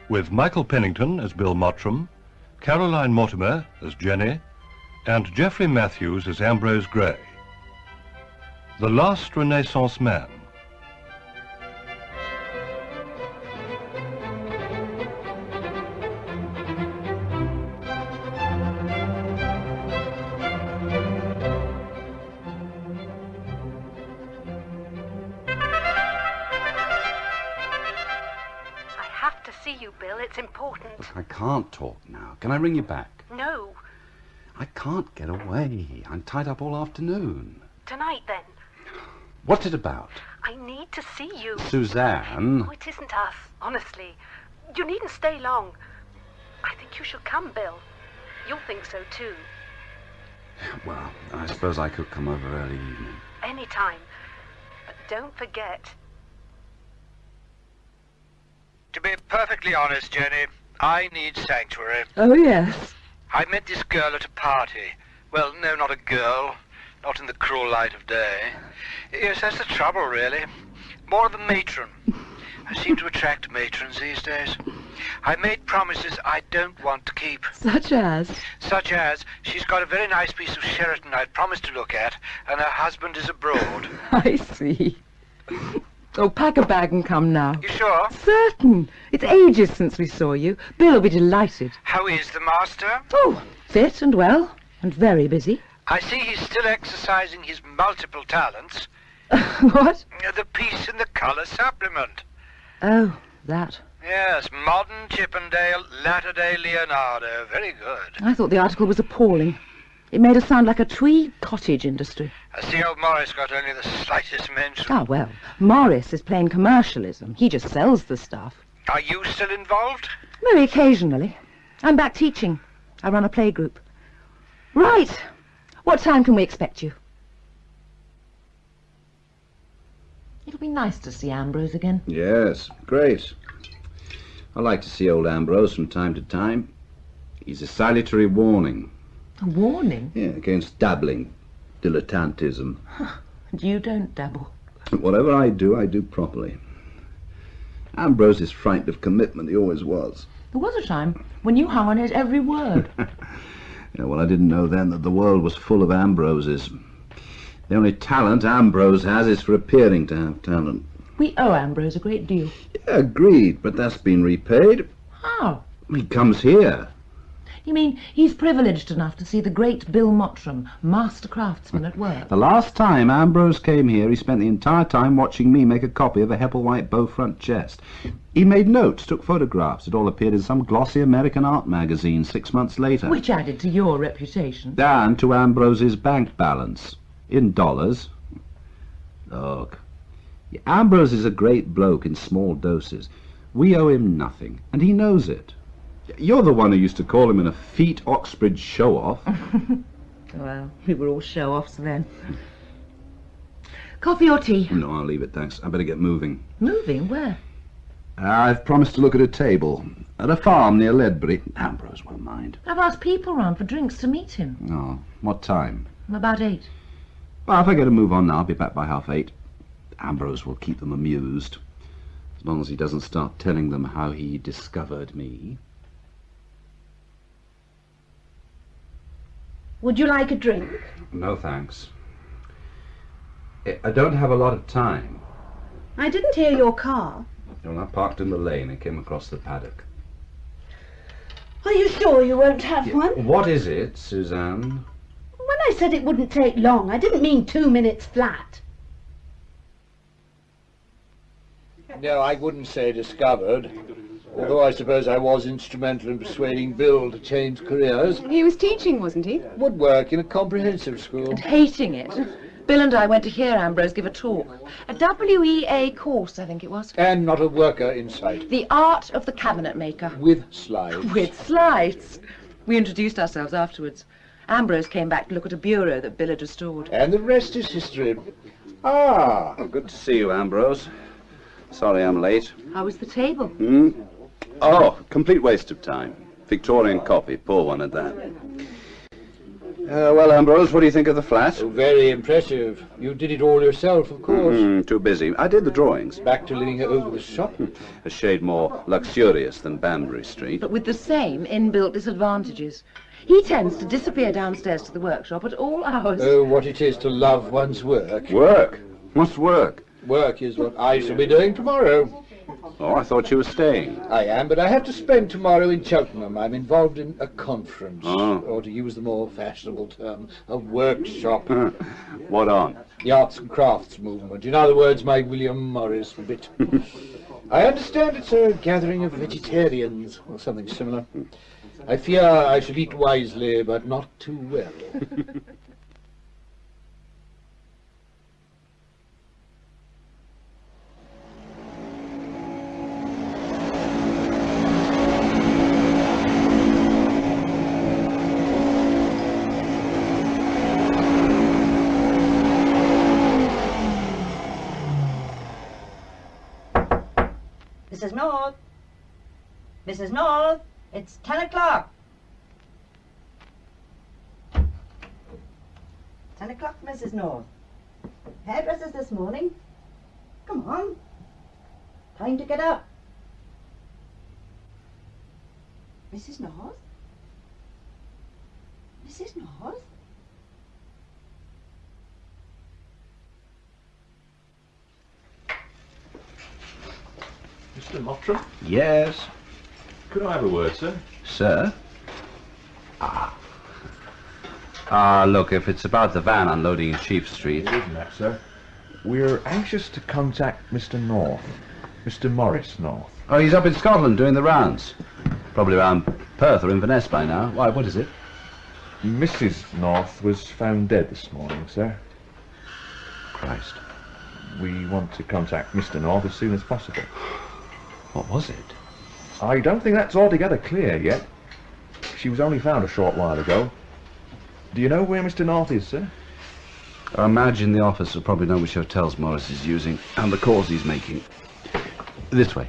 with Michael Pennington as Bill Mottram, Caroline Mortimer as Jenny, and Geoffrey Matthews as Ambrose Gray. The Last Renaissance Man. It's important. Look, I can't talk now. Can I ring you back? No. I can't get away. I'm tied up all afternoon. Tonight, then. What's it about? I need to see you. Suzanne? Oh, it isn't us, honestly. You needn't stay long. I think you should come, Bill. You'll think so, too. Well, I suppose I could come over early evening. Any time. But don't forget... To be perfectly honest, Jenny, I need sanctuary. Oh, yes. I met this girl at a party. Well, no, not a girl. Not in the cruel light of day. Yes, that's the trouble, really. More of a matron. I seem to attract matrons these days. I made promises I don't want to keep. Such as? Such as, she's got a very nice piece of Sheraton I'd promised to look at, and her husband is abroad. I see. Oh, pack a bag and come now. You sure? Certain. It's ages since we saw you. Bill will be delighted. How is the master? Oh, fit and well, and very busy. I see he's still exercising his multiple talents. What? The piece in the colour supplement. Oh, that. Yes, modern Chippendale, latter-day Leonardo. Very good. I thought the article was appalling. It made us sound like a twee cottage industry. I see old Morris got only the slightest mention. Ah, well, Morris is plain commercialism. He just sells the stuff. Are you still involved? Very occasionally. I'm back teaching. I run a playgroup. Right. What time can we expect you? It'll be nice to see Ambrose again. Yes, great. I like to see old Ambrose from time to time. He's a salutary warning. A warning? Yeah, against dabbling, dilettantism. And you don't dabble. Whatever I do properly. Ambrose is frightened of commitment, he always was. There was a time when you hung on his every word. Yeah, well, I didn't know then that the world was full of Ambroses. The only talent Ambrose has is for appearing to have talent. We owe Ambrose a great deal. Yeah, agreed, but that's been repaid. How? He comes here. You mean he's privileged enough to see the great Bill Mottram, master craftsman, at work? The last time Ambrose came here, he spent the entire time watching me make a copy of a Hepplewhite bow-front chest. He made notes, took photographs. It all appeared in some glossy American art magazine 6 months later. Which added to your reputation. And to Ambrose's bank balance. In dollars. Look, Ambrose is a great bloke in small doses. We owe him nothing, and he knows it. You're the one who used to call him an effete Oxbridge show-off. Well, we were all show-offs then. Coffee or tea? No, I'll leave it, thanks. I better get moving. Moving? Where? I've promised to look at a table at a farm near Ledbury. Ambrose won't mind. I've asked people round for drinks to meet him. Oh, what time? About 8. Well, if I get to move on now, I'll be back by 8:30. Ambrose will keep them amused, as long as he doesn't start telling them how he discovered me. Would you like a drink? No, thanks. I don't have a lot of time. I didn't hear your car. Well, I parked in the lane and came across the paddock. Are you sure you won't have one? What is it, Suzanne? When I said it wouldn't take long, I didn't mean 2 minutes flat. No, I wouldn't say discovered. Although I suppose I was instrumental in persuading Bill to change careers. He was teaching, wasn't he? Woodwork in a comprehensive school. And hating it. Bill and I went to hear Ambrose give a talk. A WEA course, I think it was. And not a worker in sight. The art of the cabinet maker. With slides. With slides. We introduced ourselves afterwards. Ambrose came back to look at a bureau that Bill had restored. And the rest is history. Ah! Oh, good to see you, Ambrose. Sorry I'm late. How was the table? Oh, complete waste of time. Victorian copy, poor one at that. Well, Ambrose, what do you think of the flat? Oh, very impressive. You did it all yourself, of course. Too busy. I did the drawings. Back to living over the shop. A shade more luxurious than Banbury Street. But with the same inbuilt disadvantages. He tends to disappear downstairs to the workshop at all hours. Oh, what it is to love one's work. Work? What's work? Work is what I shall be doing tomorrow. Oh, I thought you were staying. I am, but I have to spend tomorrow in Cheltenham. I'm involved in a conference, Oh. or to use the more fashionable term, a workshop. What on? The arts and crafts movement. In other words, my William Morris bit. I understand it's a gathering of vegetarians, or something similar. I fear I should eat wisely, but not too well. Mrs. North! Mrs. North! It's 10 o'clock! 10 o'clock, Mrs. North. Hairdressers this morning? Come on. Time to get up. Mrs. North? Mrs. North? Mr. Mottram, Yes. could I have a word, sir? Sir? Look, if it's about the van unloading in Chief Street... It isn't that, sir. We're anxious to contact Mr. North. Mr. Morris North. Oh, he's up in Scotland doing the rounds. Probably around Perth or Inverness by now. Why, what is it? Mrs. North was found dead this morning, sir. Christ. We want to contact Mr. North as soon as possible. What was it? I don't think that's altogether clear yet. She was only found a short while ago. Do you know where Mr. North is, sir? I imagine the office will probably know which hotels Morris is using and the calls he's making. This way.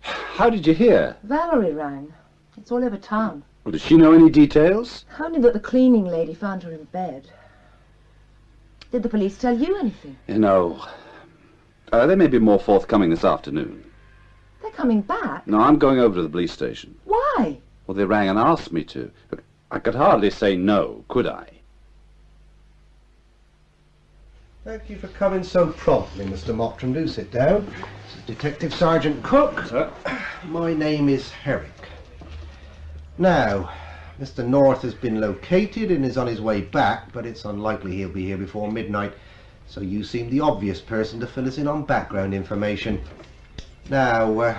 How did you hear? Valerie rang. It's all over town. Well, does she know any details? Only that the cleaning lady found her in bed. Did the police tell you anything? No. They may be more forthcoming this afternoon. They're coming back. No, I'm going over to the police station. Why? Well, they rang and asked me to. But I could hardly say no, could I? Thank you for coming so promptly, Mr. Mottram. Do sit down. This is Detective Sergeant Cook. Sir? My name is Herrick. Now, Mr. North has been located and is on his way back, but it's unlikely he'll be here before midnight, so you seem the obvious person to fill us in on background information. Now,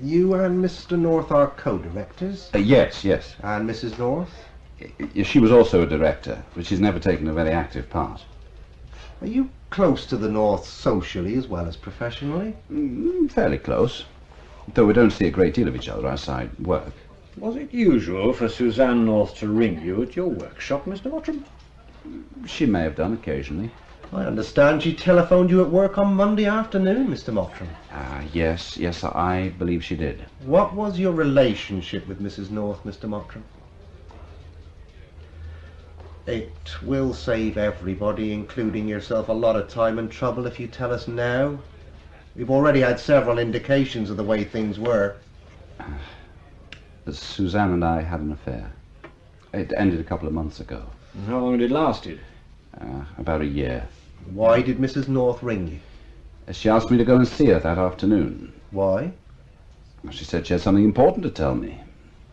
you and Mr. North are co-directors? Yes. And Mrs. North? She was also a director, but she's never taken a very active part. Are you close to the North socially as well as professionally? Fairly close. Though we don't see a great deal of each other outside work. Was it usual for Suzanne North to ring you at your workshop, Mr. Mottram? She may have done occasionally. I understand she telephoned you at work on Monday afternoon, Mr. Mottram. Yes, I believe she did. What was your relationship with Mrs. North, Mr. Mottram? It will save everybody, including yourself, a lot of time and trouble if you tell us now. We've already had several indications of the way things were. Suzanne and I had an affair. It ended a couple of months ago. And how long had it lasted? About a year. Why did Mrs. North ring you? She asked me to go and see her that afternoon. Why? She said she had something important to tell me.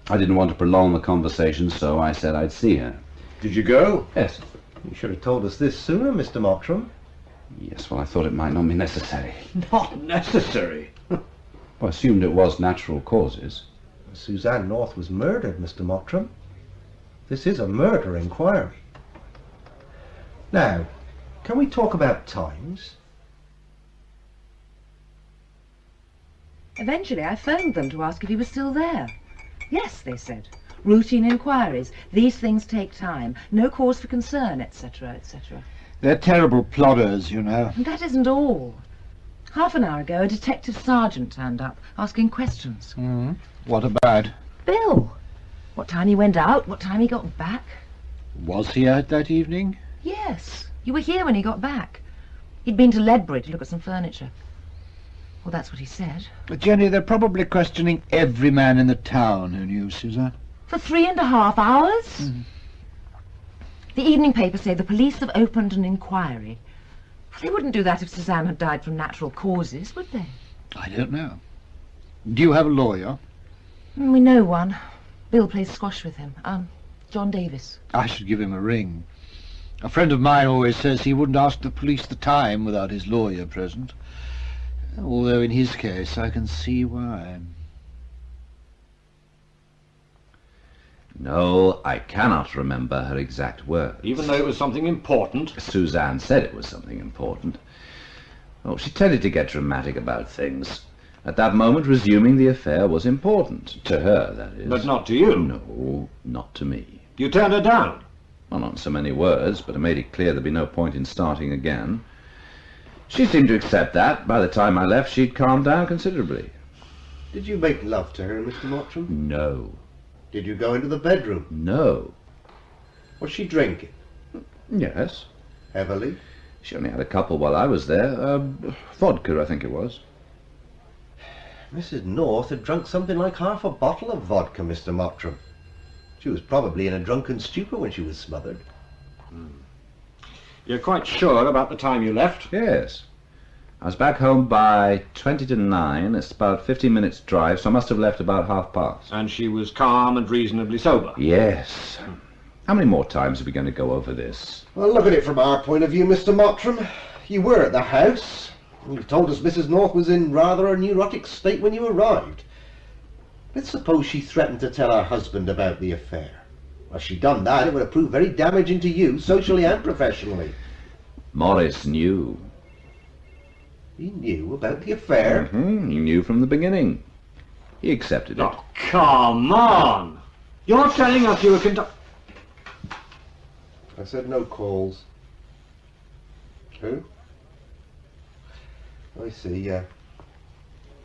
I didn't want to prolong the conversation, so I said I'd see her. Did you go? Yes. You should have told us this sooner, Mr. Mottram. Yes, well, I thought it might not be necessary. Not necessary. Well, I assumed it was natural causes. Suzanne North was murdered, Mr. Mottram. This is a murder inquiry. Now, can we talk about times? Eventually I phoned them to ask if he was still there. Yes, they said. Routine inquiries. These things take time. No cause for concern, etc., etc. They're terrible plodders, you know. And that isn't all. Half an hour ago, a detective sergeant turned up, asking questions. What about? Bill. What time he went out, what time he got back. Was he out that evening? Yes, you were here when he got back. He'd been to Ledbury to look at some furniture. Well, that's what he said. Jenny, they're probably questioning every man in the town who knew Suzanne. For 3.5 hours? Mm. The evening papers say the police have opened an inquiry. They wouldn't do that if Suzanne had died from natural causes, would they? I don't know. Do you have a lawyer? We know one. Bill plays squash with him. John Davis. I should give him a ring. A friend of mine always says he wouldn't ask the police the time without his lawyer present. Although in his case I can see why. No, I cannot remember her exact words. Even though it was something important? Suzanne said it was something important. Oh, she tended to get dramatic about things. At that moment, resuming the affair was important. To her, that is. But not to you? No, not to me. You turned her down? Well, not in so many words, but I made it clear there'd be no point in starting again. She seemed to accept that. By the time I left, she'd calmed down considerably. Did you make love to her, Mr. Mottram? No. Did you go into the bedroom? No. Was she drinking? Yes. Heavily? She only had a couple while I was there. Vodka, I think it was. Mrs. North had drunk something like half a bottle of vodka, Mr. Mottram. She was probably in a drunken stupor when she was smothered. You're quite sure about the time you left? Yes. I was back home by 20 to 9. It's about 15 minutes drive, so I must have left about 1:30. And she was calm and reasonably sober? Yes. How many more times are we going to go over this? Well, look at it from our point of view, Mr. Mottram. You were at the house. You told us Mrs. North was in rather a neurotic state when you arrived. Let's suppose she threatened to tell her husband about the affair. Well, if she'd done that, it would have proved very damaging to you, socially and professionally. Morris knew. He knew about the affair? He knew from the beginning. He accepted it. Oh, come on! You're telling us you were I said no calls. Who? I see, yeah.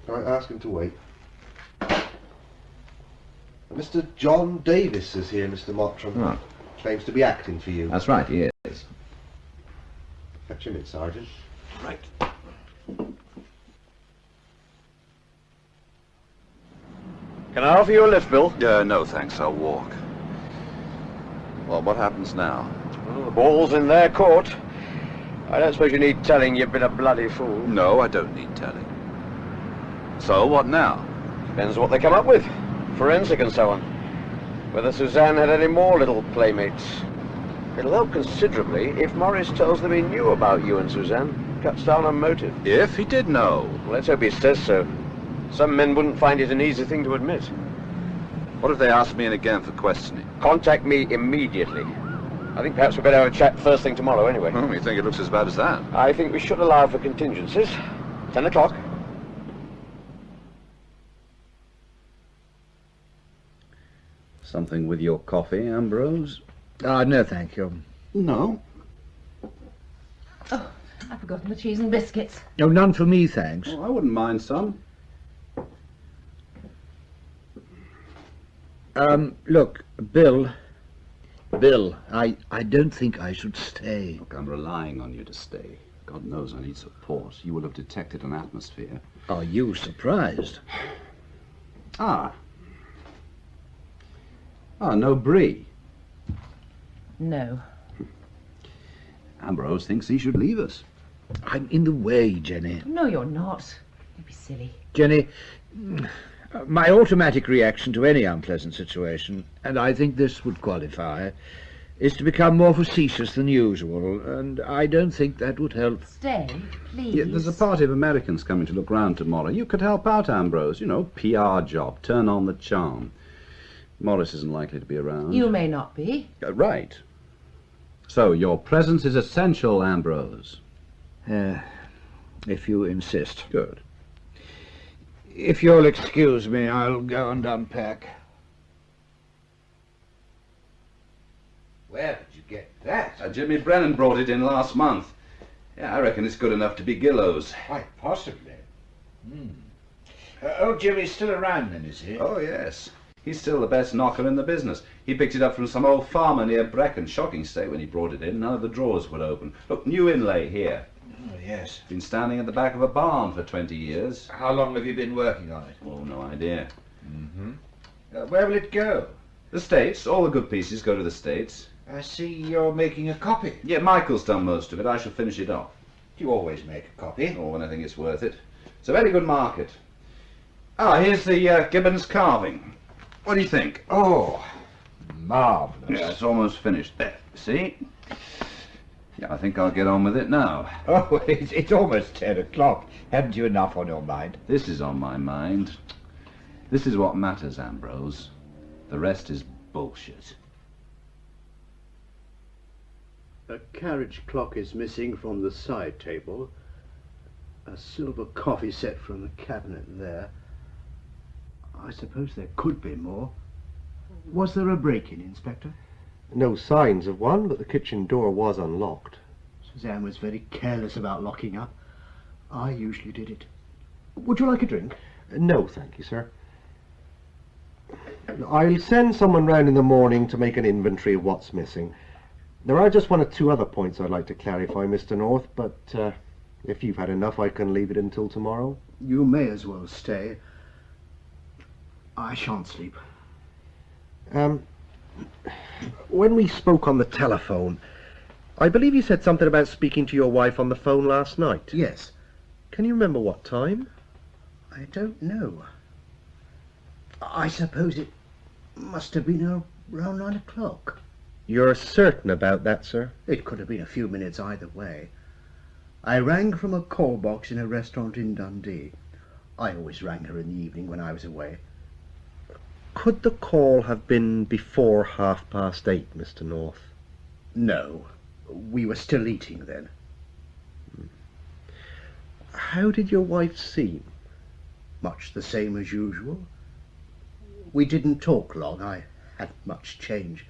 All right, ask him to wait. Mr. John Davis is here, Mr. Mottram. Oh. Claims to be acting for you. That's right, he is. Fetch him in, Sergeant. Right. Can I offer you a lift, Bill? No, thanks. I'll walk. Well, what happens now? Well, the ball's in their court. I don't suppose you need telling you've been a bloody fool. No, I don't need telling. So, what now? Depends what they come up with. Forensic and so on. Whether Suzanne had any more little playmates. It'll help considerably if Morris tells them he knew about you and Suzanne. Cuts down on motive. If he did know. Well, let's hope he says so. Some men wouldn't find it an easy thing to admit. What if they ask me in again for questioning? Contact me immediately. I think perhaps we'd better have a chat first thing tomorrow anyway. Oh, you think it looks as bad as that? I think we should allow for contingencies. 10 o'clock. Something with your coffee, Ambrose? No, thank you. No. Oh, I've forgotten the cheese and biscuits. No, none for me, thanks. Oh, I wouldn't mind some. Look, Bill, I don't think I should stay. Look, I'm relying on you to stay. God knows I need support. You will have detected an atmosphere. Are you surprised? Ah, no Brie. No. Ambrose thinks he should leave us. I'm in the way, Jenny. No, you're not. Don't be silly. Jenny, my automatic reaction to any unpleasant situation, and I think this would qualify, is to become more facetious than usual, and I don't think that would help. Stay, please. Yeah, there's a party of Americans coming to look round tomorrow. You could help out, Ambrose. You know, PR job. Turn on the charm. Morris isn't likely to be around. You may not be. Right. So, your presence is essential, Ambrose. If you insist. Good. If you'll excuse me, I'll go and unpack. Where did you get that? Jimmy Brennan brought it in last month. Yeah, I reckon it's good enough to be Gillows. Quite possibly. Old Jimmy's still around then, is he? Oh, yes. He's still the best knocker in the business. He picked it up from some old farmer near Brecon. Shocking state when he brought it in. None of the drawers would open. Look, new inlay here. Oh, yes. Been standing at the back of a barn for 20 years. How long have you been working on it? Oh, no idea. Mm-hmm. Where will it go? The States. All the good pieces go to the States. I see you're making a copy. Yeah, Michael's done most of it. I shall finish it off. You always make a copy. Oh, when I think it's worth it. It's a very good market. Ah, here's the Gibbons carving. What do you think? Oh, marvellous. Yeah, it's almost finished. There, see? Yeah, I think I'll get on with it now. Oh, it's almost 10 o'clock. Haven't you enough on your mind? This is on my mind. This is what matters, Ambrose. The rest is bullshit. A carriage clock is missing from the side table. A silver coffee set from the cabinet there. I suppose there could be more. Was there a break-in, Inspector? No signs of one, but the kitchen door was unlocked. Suzanne was very careless about locking up. I usually did it. Would you like a drink? No, thank you, sir. I'll send someone round in the morning to make an inventory of what's missing. There are just one or two other points I'd like to clarify, Mr. North, but if you've had enough, I can leave it until tomorrow. You may as well stay. I shan't sleep. When we spoke on the telephone, I believe you said something about speaking to your wife on the phone last night. Yes. Can you remember what time? I don't know. I suppose it must have been around 9 o'clock. You're certain about that, sir? It could have been a few minutes either way. I rang from a call box in a restaurant in Dundee. I always rang her in the evening when I was away. Could the call have been before 8:30, Mr. North? No. We were still eating then. How did your wife seem? Much the same as usual. We didn't talk long. I hadn't much change.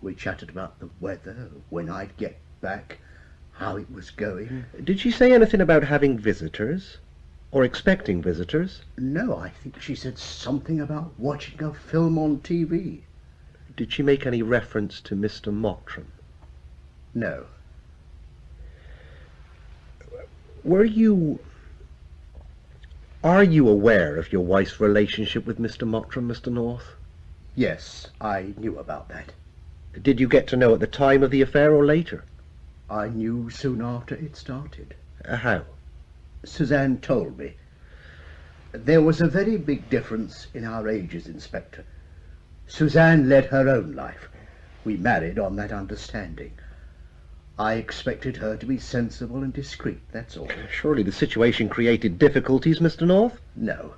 We chatted about the weather, when I'd get back, how it was going. Did she say anything about having visitors? Or expecting visitors? No, I think she said something about watching a film on TV. Did she make any reference to Mr. Mottram? No. Are you aware of your wife's relationship with Mr. Mottram, Mr. North? Yes, I knew about that. Did you get to know at the time of the affair or later? I knew soon after it started. How? Suzanne told me. There was a very big difference in our ages, Inspector. Suzanne led her own life. We married on that understanding. I expected her to be sensible and discreet, that's all. Surely the situation created difficulties, Mr. North? No.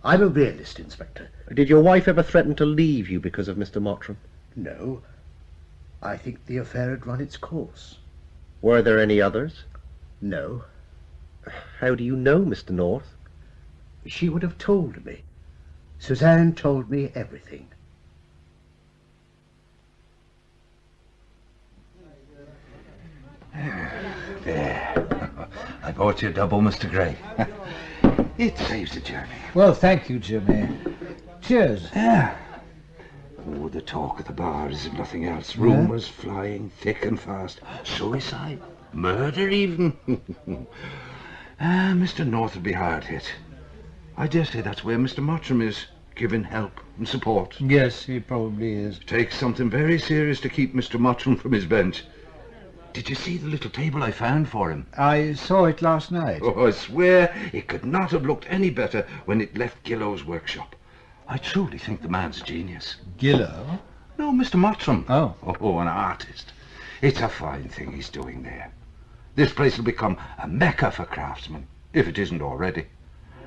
I'm a realist, Inspector. Did your wife ever threaten to leave you because of Mr. Mottram? No. I think the affair had run its course. Were there any others? No. How do you know, Mr. North? She would have told me. Suzanne told me everything. There. I bought you a double, Mr. Gray. It saves the journey. Well, thank you, Jimmy. Cheers. Yeah. Oh, the talk at the bar is if nothing else. Rumours flying thick and fast. Suicide. Murder, even. Mr. North will be hard hit. I dare say that's where Mr. Mottram is, giving help and support. Yes, he probably is. Takes something very serious to keep Mr. Mottram from his bench. Did you see the little table I found for him? I saw it last night. Oh, I swear it could not have looked any better when it left Gillow's workshop. I truly think the man's a genius. Gillow? No, Mr. Mottram. Oh. Oh, an artist. It's a fine thing he's doing there. This place will become a mecca for craftsmen, if it isn't already.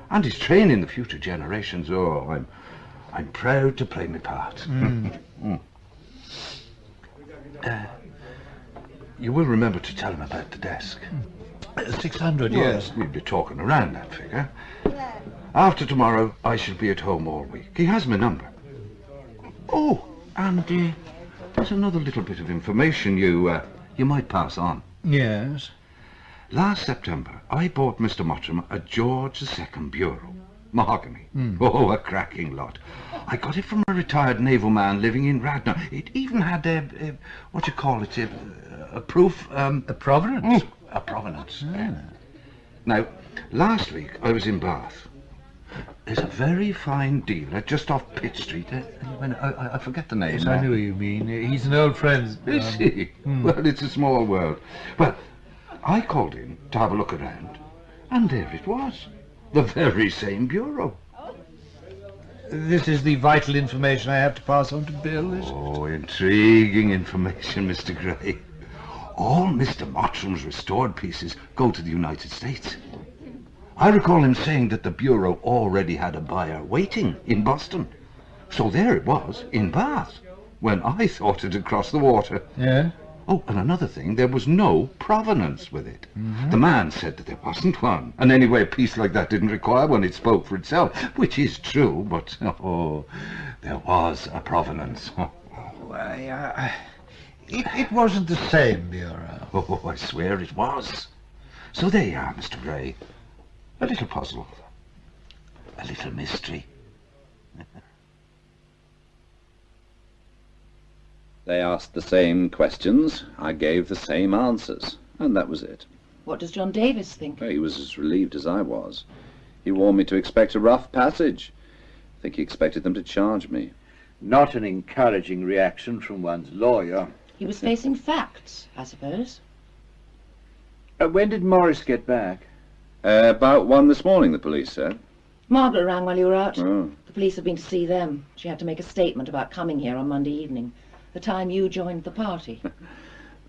And he's training the future generations. Oh, I'm proud to play my part. You will remember to tell him about the desk. 600, yes. We'll be talking around that figure. After tomorrow, I shall be at home all week. He has my number. Oh, and there's another little bit of information you might pass on. Yes. Last September, I bought Mr. Mottram a George II bureau. Mahogany. Oh, a cracking lot. I got it from a retired naval man living in Radnor. It even had what do you call it, a proof... A provenance? A provenance. Yeah. Now, last week I was in Bath. There's a very fine dealer just off Pitt Street. I forget the name. Yes, I know who you mean. He's an old friend. Is he? Well, it's a small world. Well, I called in to have a look around, and there it was. The very same bureau. This is the vital information I have to pass on to Bill, is it? Oh, intriguing information, Mr. Gray. All Mr. Mottram's restored pieces go to the United States. I recall him saying that the bureau already had a buyer waiting in Boston. So there it was, in Bath, when I thought it had crossed the water. Yeah? Oh, and another thing, there was no provenance with it. The man said that there wasn't one. And anyway, a piece like that didn't require one. It spoke for itself, which is true, but, oh, there was a provenance. Why, it wasn't the same bureau. Oh, I swear it was. So there you are, Mr. Gray. A little puzzle. A little mystery. They asked the same questions. I gave the same answers. And that was it. What does John Davis think? He was as relieved as I was. He warned me to expect a rough passage. I think he expected them to charge me. Not an encouraging reaction from one's lawyer. He was facing facts, I suppose. When did Morris get back? About 1 this morning, the police said. Margaret rang while you were out. Oh. The police have been to see them. She had to make a statement about coming here on Monday evening, the time you joined the party.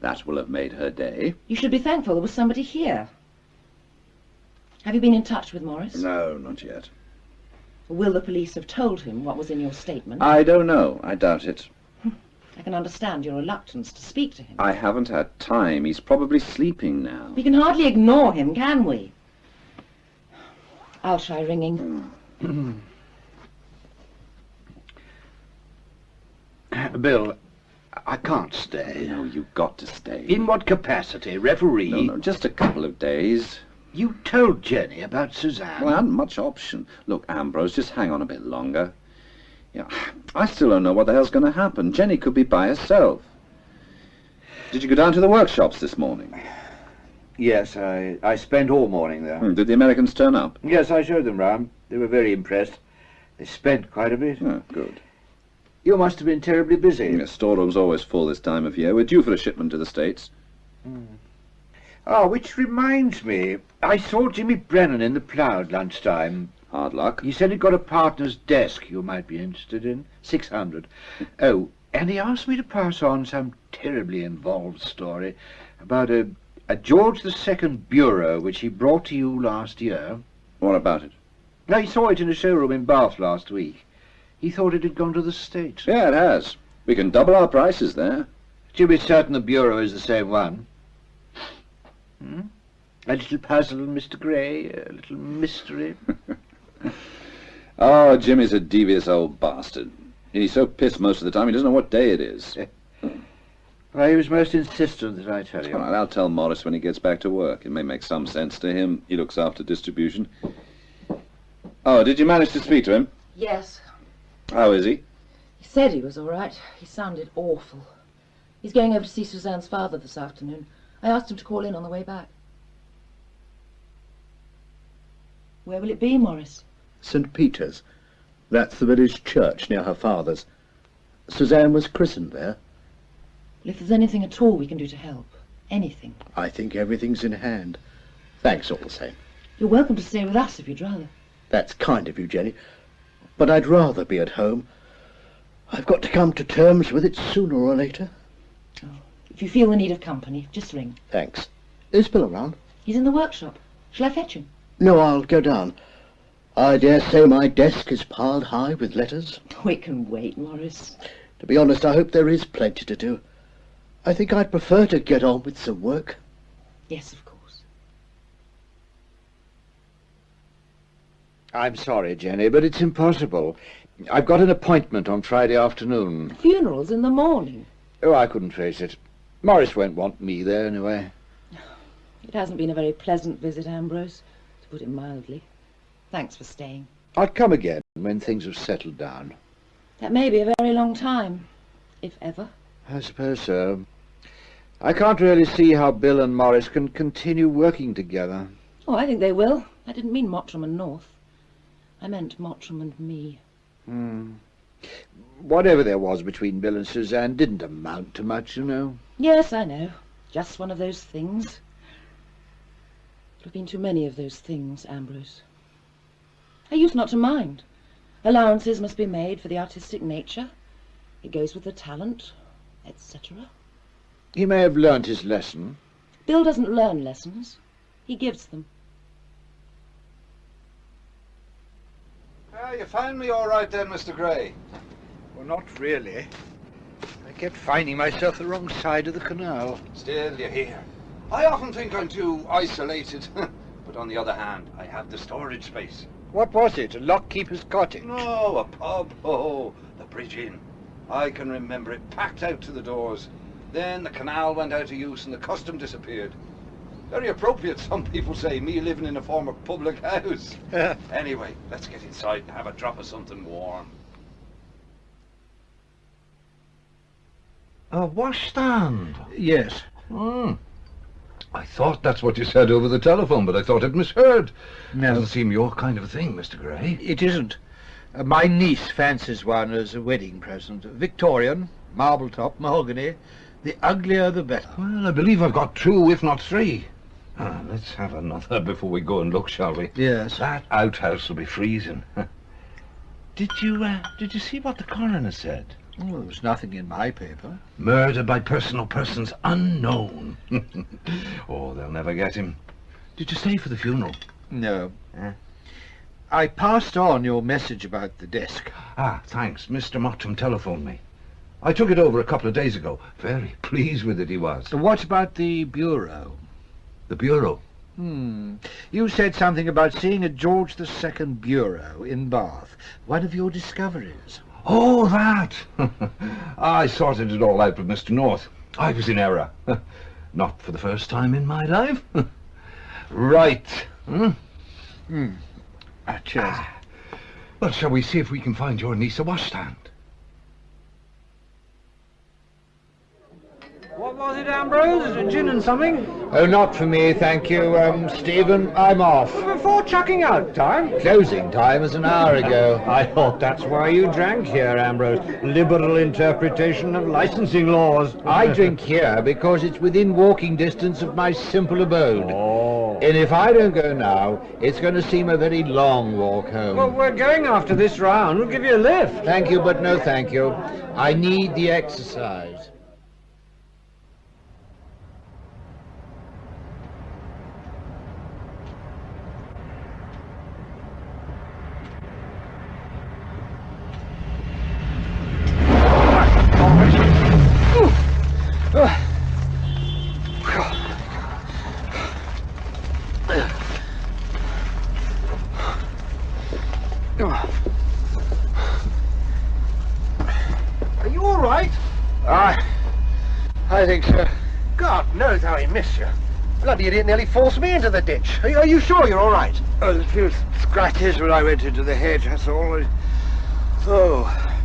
That will have made her day. You should be thankful there was somebody here. Have you been in touch with Morris? No, not yet. Will the police have told him what was in your statement? I don't know. I doubt it. I can understand your reluctance to speak to him. I haven't had time. He's probably sleeping now. We can hardly ignore him, can we? I'll try ringing. Bill, I can't stay. No, you've got to stay. In what capacity? Referee? No, just a couple of days. You told Jenny about Suzanne. Well, I hadn't much option. Look, Ambrose, just hang on a bit longer. Yeah, I still don't know what the hell's going to happen. Jenny could be by herself. Did you go down to the workshops this morning? Yes, I spent all morning there. Did the Americans turn up? Yes, I showed them round. They were very impressed. They spent quite a bit. Oh, good. You must have been terribly busy. The storeroom's always full this time of year. We're due for a shipment to the States. Ah, which reminds me, I saw Jimmy Brennan in the Plough at lunchtime. Hard luck. He said he'd got a partner's desk you might be interested in. 600. Oh, and he asked me to pass on some terribly involved story about a George II bureau which he brought to you last year. What about it? No, he saw it in a showroom in Bath last week. He thought it had gone to the States. Yeah, it has. We can double our prices there. Jimmy's certain the bureau is the same one. A little puzzle, Mr. Gray, a little mystery. Oh, Jimmy's a devious old bastard. He's so pissed most of the time he doesn't know what day it is. Well, he was most insistent that I tell you. All right, I'll tell Morris when he gets back to work. It may make some sense to him. He looks after distribution. Oh, did you manage to speak to him? Yes. How is he? He said he was all right. He sounded awful. He's going over to see Suzanne's father this afternoon. I asked him to call in on the way back. Where will it be, Morris? St. Peter's. That's the village church near her father's. Suzanne was christened there. Well, if there's anything at all we can do to help, anything. I think everything's in hand. Thanks all the same. You're welcome to stay with us if you'd rather. That's kind of you, Jenny. But I'd rather be at home. I've got to come to terms with it sooner or later. Oh, if you feel the need of company, just ring. Thanks. Is Bill around? He's in the workshop. Shall I fetch him? No, I'll go down. I dare say my desk is piled high with letters. We can wait, Morris. To be honest, I hope there is plenty to do. I think I'd prefer to get on with some work. Yes, of course. I'm sorry, Jenny, but it's impossible. I've got an appointment on Friday afternoon. Funeral's in the morning. Oh, I couldn't face it. Morris won't want me there, anyway. It hasn't been a very pleasant visit, Ambrose, to put it mildly. Thanks for staying. I'll come again when things have settled down. That may be a very long time, if ever. I suppose so. I can't really see how Bill and Morris can continue working together. Oh, I think they will. I didn't mean Mottram and North. I meant Mottram and me. Whatever there was between Bill and Suzanne didn't amount to much, you know. Yes, I know. Just one of those things. There have been too many of those things, Ambrose. I used not to mind. Allowances must be made for the artistic nature. It goes with the talent, etc. He may have learnt his lesson. Bill doesn't learn lessons. He gives them. You found me all right then, Mr. Gray. Well, not really. I kept finding myself the wrong side of the canal. Still, you're here. I often think I'm too isolated. But on the other hand, I have the storage space. What was it? A lockkeeper's cottage? No, a pub. Oh, the Bridge Inn. I can remember it packed out to the doors. Then the canal went out of use and the custom disappeared. Very appropriate, some people say, me living in a former public house. Anyway, let's get inside and have a drop of something warm. A washstand? Yes. I thought that's what you said over the telephone, but I thought I'd misheard. No. Doesn't seem your kind of a thing, Mr. Gray. It isn't. My niece fancies one as a wedding present. Victorian, marble top, mahogany. The uglier the better. Well, I believe I've got 2, if not 3. Let's have another before we go and look, shall we? Yes. That outhouse will be freezing. Did you see what the coroner said? Oh, there was nothing in my paper. Murder by personal persons unknown. Oh, they'll never get him. Did you stay for the funeral? No. I passed on your message about the desk. Thanks. Mr. Mottram telephoned me. I took it over a couple of days ago. Very pleased with it, he was. What about the bureau? The bureau? You said something about seeing a George II bureau in Bath. One of your discoveries. Oh, that! I sorted it all out with Mr. North. I was in error. Not for the first time in my life. Right. Cheers. Well, shall we see if we can find your niece a washstand? What was it, Ambrose? Is it gin and something? Oh, not for me, thank you, Stephen. I'm off. Before chucking out time? Closing time is an hour ago. I thought that's why you drank here, Ambrose. Liberal interpretation of licensing laws. I drink here because it's within walking distance of my simple abode. Oh. And if I don't go now, it's going to seem a very long walk home. Well, we're going after this round. We'll give you a lift. Thank you, but no thank you. I need the exercise. Are you all right? I think so. God knows how he missed you. Bloody idiot nearly forced me into the ditch. Are you sure you're all right? Oh, a few scratches when I went into the hedge, that's all. Oh,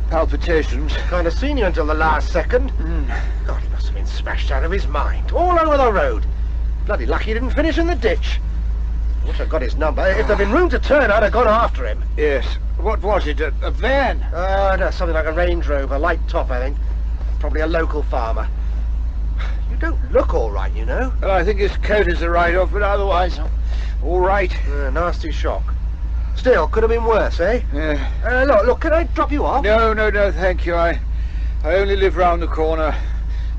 palpitations. Kind of seen you until the last second. God, he must have been smashed out of his mind. All over the road. Bloody lucky he didn't finish in the ditch. I wish I'd got his number. If there'd been room to turn, I'd have gone after him. Yes. What was it? A van? No, something like a Range Rover, light top, I think. Probably a local farmer. You don't look all right, you know. Well, I think his coat is a write-off, but otherwise, all right. Nasty shock. Still, could have been worse, eh? Yeah. Look, can I drop you off? No, thank you. I only live round the corner.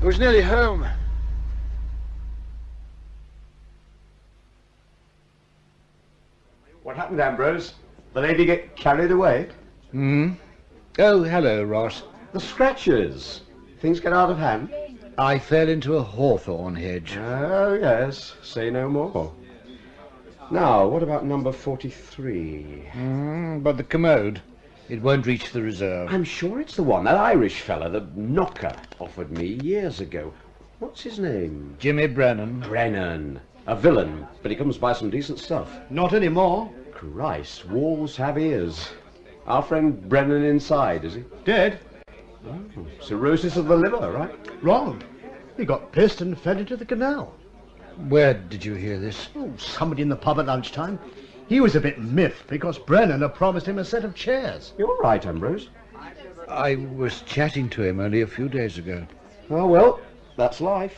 I was nearly home. What happened, Ambrose? The lady get carried away? Oh, hello, Ross. The scratches. Things get out of hand? I fell into a hawthorn hedge. Oh, yes. Say no more. Now, what about number 43? But the commode. It won't reach the reserve. I'm sure it's the one. That Irish fella, the knocker, offered me years ago. What's his name? Jimmy Brennan. Brennan. A villain, but he comes by some decent stuff. Not anymore. Christ, walls have ears. Our friend Brennan inside, is he? Dead? Oh, cirrhosis of the liver, right? Wrong. He got pissed and fell into the canal. Where did you hear this? Oh, somebody in the pub at lunchtime. He was a bit miffed because Brennan had promised him a set of chairs. You're right, Ambrose. I was chatting to him only a few days ago. Oh, well, that's life.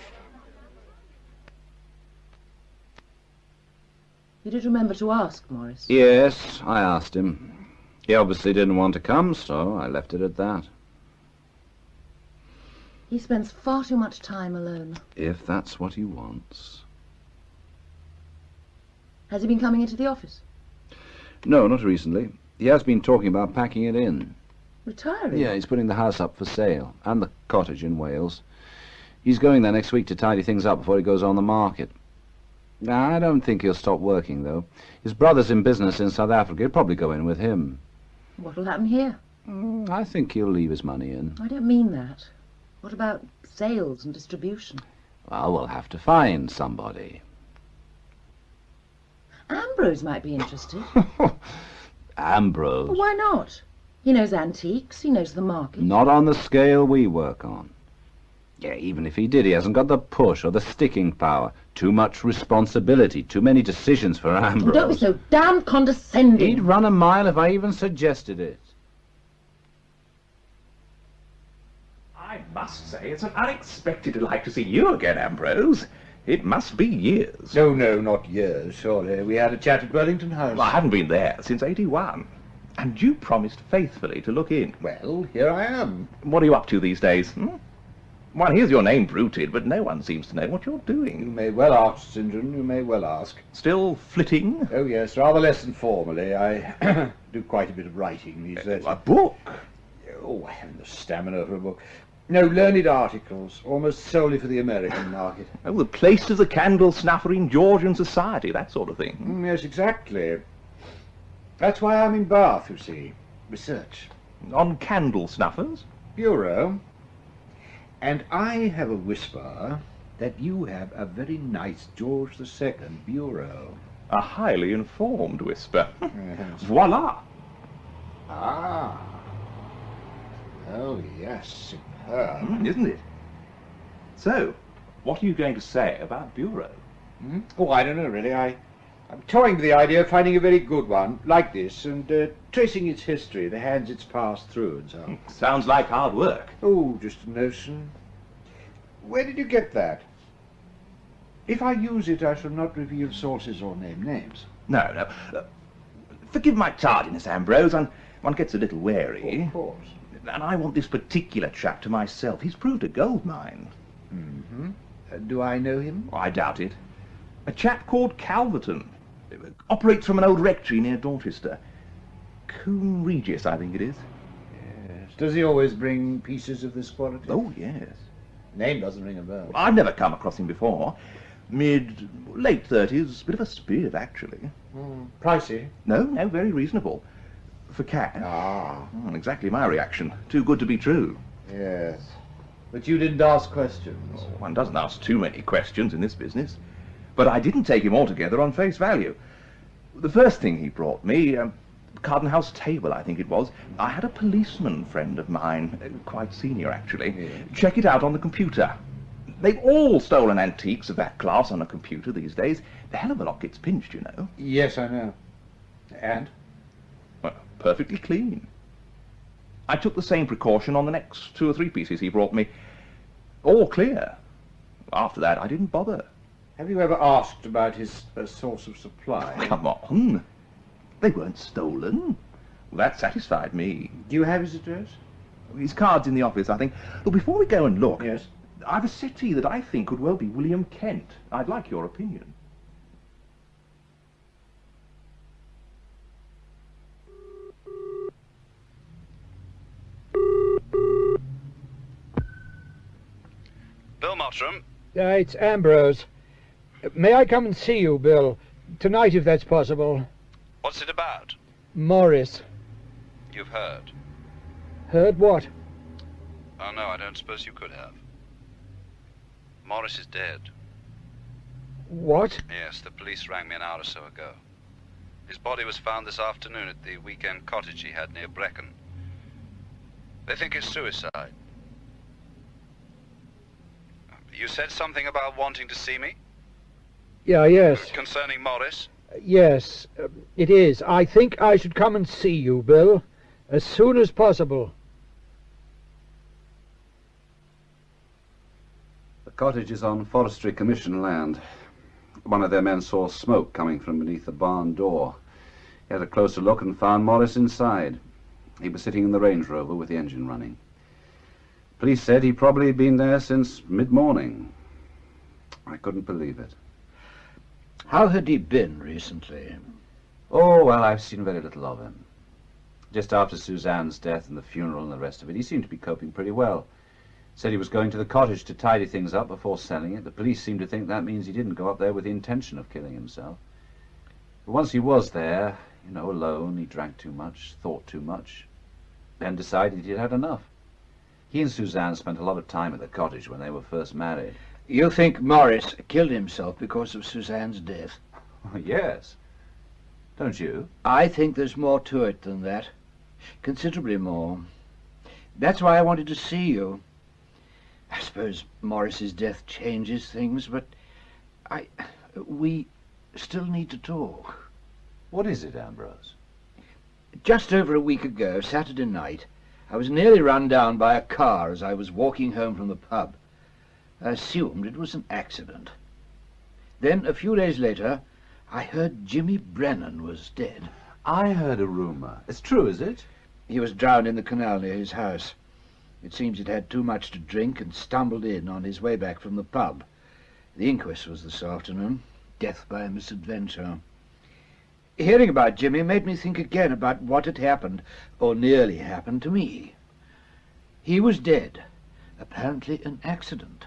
You did remember to ask, Morris. Yes, I asked him. He obviously didn't want to come, so I left it at that. He spends far too much time alone. If that's what he wants. Has he been coming into the office? No, not recently. He has been talking about packing it in. Retiring? Yeah, he's putting the house up for sale, and the cottage in Wales. He's going there next week to tidy things up before he goes on the market. Now, I don't think he'll stop working, though. His brother's in business in South Africa. He'll probably go in with him. What'll happen here? I think he'll leave his money in. I don't mean that. What about sales and distribution? Well, we'll have to find somebody. Ambrose might be interested. Ambrose? Well, why not? He knows antiques, he knows the market. Not on the scale we work on. Yeah, even if he did, he hasn't got the push or the sticking power. Too much responsibility, too many decisions for Ambrose. Don't be so damn condescending. He'd run a mile if I even suggested it. I must say, it's an unexpected delight to see you again, Ambrose. It must be years. No, not years, surely. We had a chat at Burlington House. Well, I haven't been there since '81. And you promised faithfully to look in. Well, here I am. What are you up to these days? Well, here's your name bruited, but no one seems to know what you're doing. You may well ask, St. John, you may well ask. Still flitting? Oh, yes, rather less than formerly. I do quite a bit of writing these days. A book? Oh, I haven't the stamina for a book. No, learned articles, almost solely for the American market. Oh, the place of the candle snuffer in Georgian society, that sort of thing. Yes, exactly. That's why I'm in Bath, you see. Research. On candle snuffers? Bureau. And I have a whisper that you have a very nice George II bureau. A highly informed whisper. Yes. Voila! Ah. Oh, yes, superb. Isn't it? So, what are you going to say about bureau? Oh, I don't know, really. I'm toying with the idea of finding a very good one, like this, and tracing its history, the hands it's passed through, and so on. Sounds like hard work. Oh, just a notion. Where did you get that? If I use it, I shall not reveal sources or name names. No. Forgive my tardiness, Ambrose. One gets a little wary. Of course. And I want this particular chap to myself. He's proved a gold mine. Do I know him? I doubt it. A chap called Calverton. Operates from an old rectory near Dorchester. Coombe Regis, I think it is. Yes. Does he always bring pieces of this quality? Oh, yes. Name doesn't ring a bell. I've never come across him before. Late 30s, bit of a spirit, actually. Pricey? No, very reasonable. For cash. Exactly my reaction. Too good to be true. Yes. But you didn't ask questions. One doesn't ask too many questions in this business. But I didn't take him altogether on face value. The first thing he brought me, Carden House table, I think it was, I had a policeman friend of mine, quite senior actually, check it out on the computer. They've all stolen antiques of that class on a computer these days. The hell of a lot gets pinched, you know. Yes, I know. And? Well, perfectly clean. I took the same precaution on the next 2 or 3 pieces he brought me. All clear. After that, I didn't bother. Have you ever asked about his source of supply? Oh, come on. They weren't stolen. Well, that satisfied me. Do you have his address? His card's in the office, I think. Look, before we go and look... Yes? I've a settee that I think could well be William Kent. I'd like your opinion. Bill Mottram. It's Ambrose. May I come and see you, Bill? Tonight, if that's possible. What's it about? Morris. You've heard. Heard what? Oh, no, I don't suppose you could have. Morris is dead. What? Yes, the police rang me an hour or so ago. His body was found this afternoon at the weekend cottage he had near Brecon. They think it's suicide. You said something about wanting to see me? Yes. Concerning Morris? Yes, it is. I think I should come and see you, Bill, as soon as possible. The cottage is on Forestry Commission land. One of their men saw smoke coming from beneath the barn door. He had a closer look and found Morris inside. He was sitting in the Range Rover with the engine running. Police said he'd probably been there since mid-morning. I couldn't believe it. How had he been recently? Oh, well, I've seen very little of him. Just after Suzanne's death and the funeral and the rest of it, he seemed to be coping pretty well. Said he was going to the cottage to tidy things up before selling it. The police seem to think that means he didn't go up there with the intention of killing himself. But once he was there, you know, alone, he drank too much, thought too much, then decided he'd had enough. He and Suzanne spent a lot of time at the cottage when they were first married. You think Morris killed himself because of Suzanne's death? Yes. Don't you? I think there's more to it than that. Considerably more. That's why I wanted to see you. I suppose Morris's death changes things, but we still need to talk. What is it, Ambrose? Just over a week ago, Saturday night, I was nearly run down by a car as I was walking home from the pub. I assumed it was an accident. Then, a few days later, I heard Jimmy Brennan was dead. I heard a rumour. It's true, is it? He was drowned in the canal near his house. It seems he'd had too much to drink and stumbled in on his way back from the pub. The inquest was this afternoon. Death by misadventure. Hearing about Jimmy made me think again about what had happened, or nearly happened, to me. He was dead. Apparently an accident.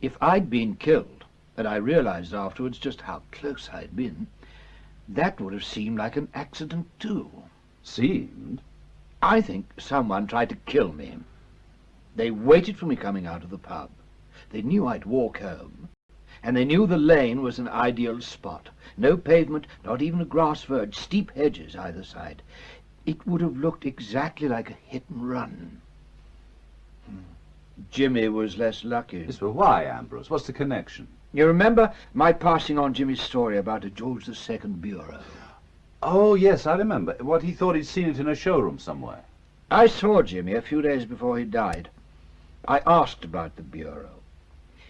If I'd been killed, and I realized afterwards just how close I'd been, that would have seemed like an accident too. Seemed? I think someone tried to kill me. They waited for me coming out of the pub. They knew I'd walk home, and they knew the lane was an ideal spot. No pavement, not even a grass verge, steep hedges either side. It would have looked exactly like a hit and run. Jimmy was less lucky. Yes, but why, Ambrose? What's the connection? You remember my passing on Jimmy's story about a George II bureau? Oh, yes, I remember. What, he thought he'd seen it in a showroom somewhere. I saw Jimmy a few days before he died. I asked about the bureau.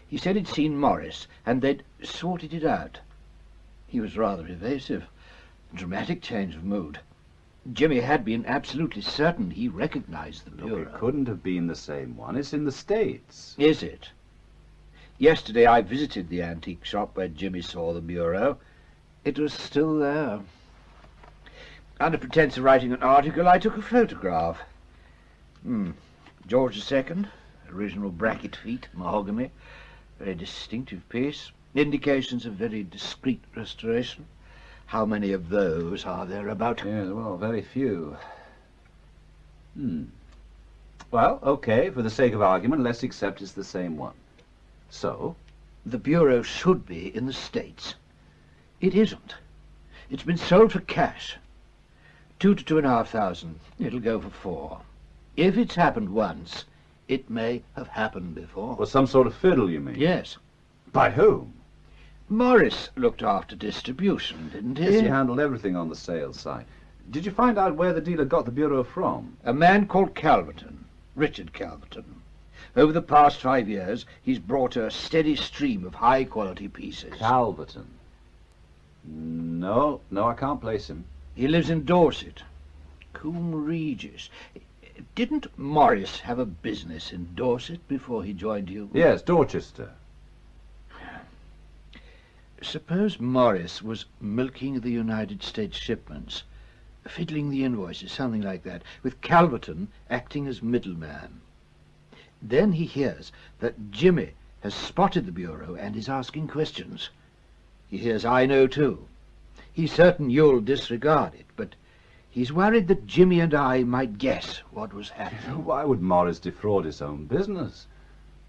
He said he'd seen Morris, and they'd sorted it out. He was rather evasive. Dramatic change of mood. Jimmy had been absolutely certain he recognized the bureau. Look, it couldn't have been the same one. It's in the States. Is it? Yesterday I visited the antique shop where Jimmy saw the bureau. It was still there. Under pretense of writing an article, I took a photograph. George II, original bracket feet, mahogany, very distinctive piece. Indications of very discreet restoration. How many of those are there about? Yes, well, very few. Well, okay, for the sake of argument, let's accept it's the same one. So? The bureau should be in the States. It isn't. It's been sold for cash. 2,000 to 2,500. It'll go for 4. If it's happened once, it may have happened before. Well, some sort of fiddle, you mean? Yes. By whom? Morris looked after distribution, didn't he? Yes, he handled everything on the sales side. Did you find out where the dealer got the bureau from? A man called Calverton, Richard Calverton. Over the past 5 years, he's brought a steady stream of high-quality pieces. Calverton? No, I can't place him. He lives in Dorset. Coombe Regis. Didn't Morris have a business in Dorset before he joined you? Yes, Dorchester. Suppose Morris was milking the United States shipments, fiddling the invoices, something like that, with Calverton acting as middleman. Then he hears that Jimmy has spotted the bureau and is asking questions. He hears I know too. He's certain you'll disregard it, but he's worried that Jimmy and I might guess what was happening. Why would Morris defraud his own business?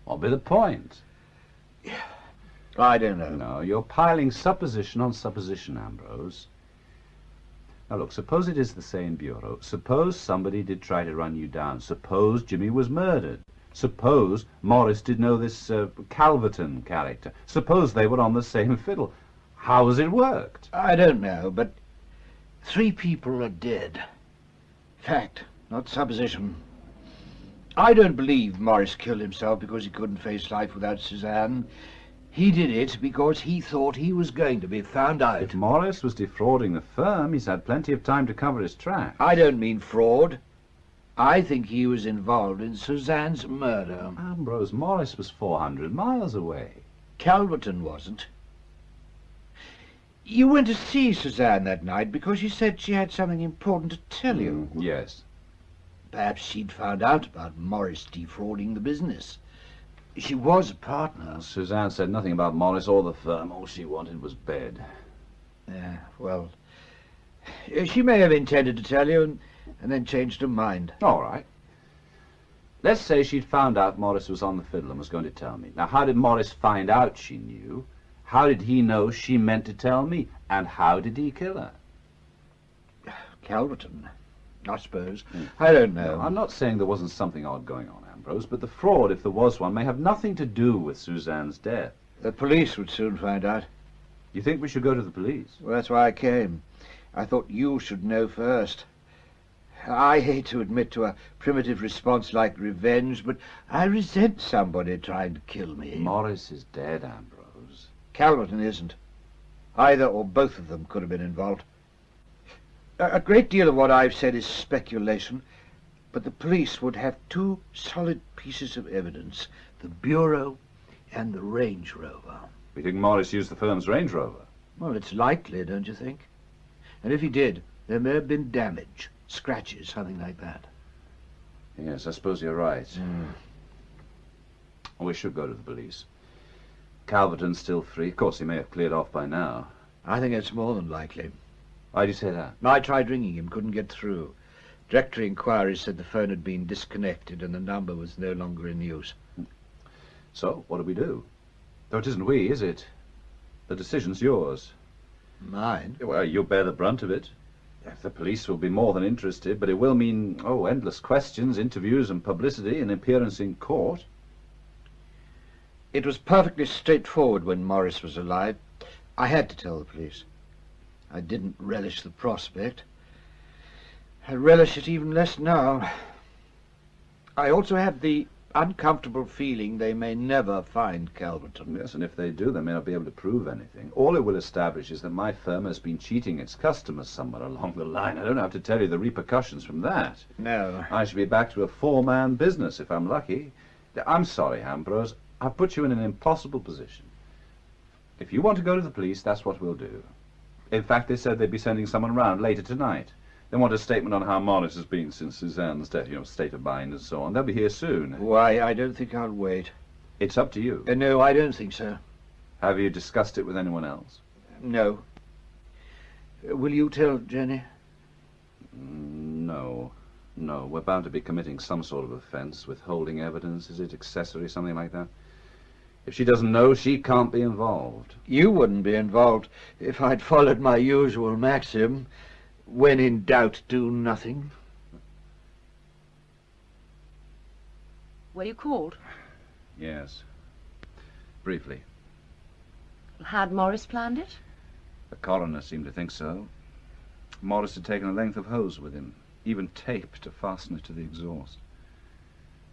What'll be the point? I don't know. No, you're piling supposition on supposition, Ambrose. Now look, suppose it is the same bureau. Suppose somebody did try to run you down. Suppose Jimmy was murdered. Suppose Morris did know this Calverton character. Suppose they were on the same fiddle. How has it worked? I don't know, but 3 people are dead. Fact, not supposition. I don't believe Morris killed himself because he couldn't face life without Suzanne. He did it because he thought he was going to be found out. If Morris was defrauding the firm, he's had plenty of time to cover his tracks. I don't mean fraud. I think he was involved in Suzanne's murder. Ambrose, Morris was 400 miles away. Calverton wasn't. You went to see Suzanne that night because she said she had something important to tell you. Yes. Perhaps she'd found out about Morris defrauding the business. She was a partner. Suzanne said nothing about Morris or the firm. All she wanted was bed. Yeah, well, she may have intended to tell you and then changed her mind. All right. Let's say she'd found out Morris was on the fiddle and was going to tell me. Now, how did Morris find out she knew? How did he know she meant to tell me? And how did he kill her? Calverton, I suppose. I don't know. No, I'm not saying there wasn't something odd going on, Ambrose, but the fraud, if there was one, may have nothing to do with Suzanne's death. The police would soon find out. You think we should go to the police? Well, that's why I came. I thought you should know first. I hate to admit to a primitive response like revenge, but I resent somebody trying to kill me. Morris is dead, Ambrose. Calverton isn't. Either or both of them could have been involved. A great deal of what I've said is speculation, but the police would have 2 solid pieces of evidence, the Bureau and the Range Rover. We think Morris used the firm's Range Rover? Well, it's likely, don't you think? And if he did, there may have been damage, scratches, something like that. Yes, I suppose you're right. We should go to the police. Calverton's still free. Of course, he may have cleared off by now. I think it's more than likely. Why do you say that? I tried ringing him, couldn't get through. Directory inquiries said the phone had been disconnected and the number was no longer in use. So, what do we do? Though it isn't we, is it? The decision's yours. Mine? Well, you'll bear the brunt of it. The police will be more than interested, but it will mean, endless questions, interviews and publicity, and appearance in court. It was perfectly straightforward when Morris was alive. I had to tell the police. I didn't relish the prospect. I relish it even less now. I also have the uncomfortable feeling they may never find Calverton. Yes, and if they do, they may not be able to prove anything. All it will establish is that my firm has been cheating its customers somewhere along the line. I don't have to tell you the repercussions from that. No. I shall be back to a 4-man business if I'm lucky. I'm sorry, Ambrose. I've put you in an impossible position. If you want to go to the police, that's what we'll do. In fact, they said they'd be sending someone round later tonight. They want a statement on how Morris has been since Suzanne's death, state of mind and so on. They'll be here soon. Why, I don't think I'll wait. It's up to you. No, I don't think so. Have you discussed it with anyone else? No. Will you tell Jenny? No. No, we're bound to be committing some sort of offence, withholding evidence, is it accessory, something like that? If she doesn't know, she can't be involved. You wouldn't be involved if I'd followed my usual maxim, when in doubt, do nothing. Were you called? Yes. Briefly. Had Morris planned it? The coroner seemed to think so. Morris had taken a length of hose with him, even tape to fasten it to the exhaust.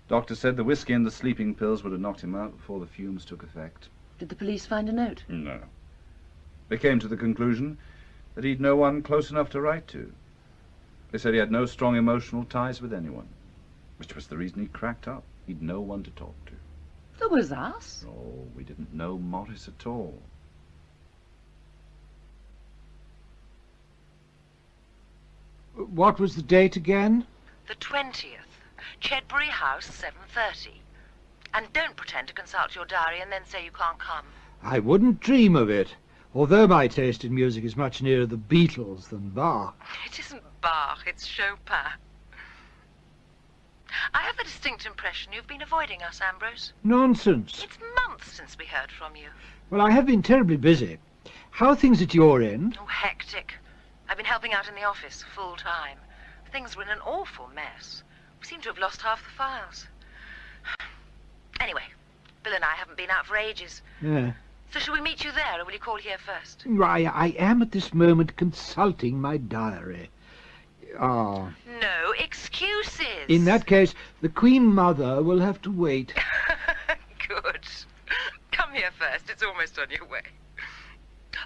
Doctor said the whiskey and the sleeping pills would have knocked him out before the fumes took effect. Did the police find a note? No. They came to the conclusion that he'd no one close enough to write to. They said he had no strong emotional ties with anyone, which was the reason he cracked up. He'd no one to talk to. There was us. Oh, we didn't know Morris at all. What was the date again? The 20th. Chedbury House, 7:30. And don't pretend to consult your diary and then say you can't come. I wouldn't dream of it, although my taste in music is much nearer the Beatles than Bach. It isn't Bach, it's Chopin. I have a distinct impression you've been avoiding us, Ambrose. Nonsense. It's months since we heard from you. Well, I have been terribly busy. How are things at your end? Oh, hectic. I've been helping out in the office full time. Things were in an awful mess. We seem to have lost half the files. Anyway, Bill and I haven't been out for ages. Yeah. So shall we meet you there, or will you call here first? I am at this moment consulting my diary. Ah. No excuses. In that case, the Queen Mother will have to wait. Good. Come here first. It's almost on your way.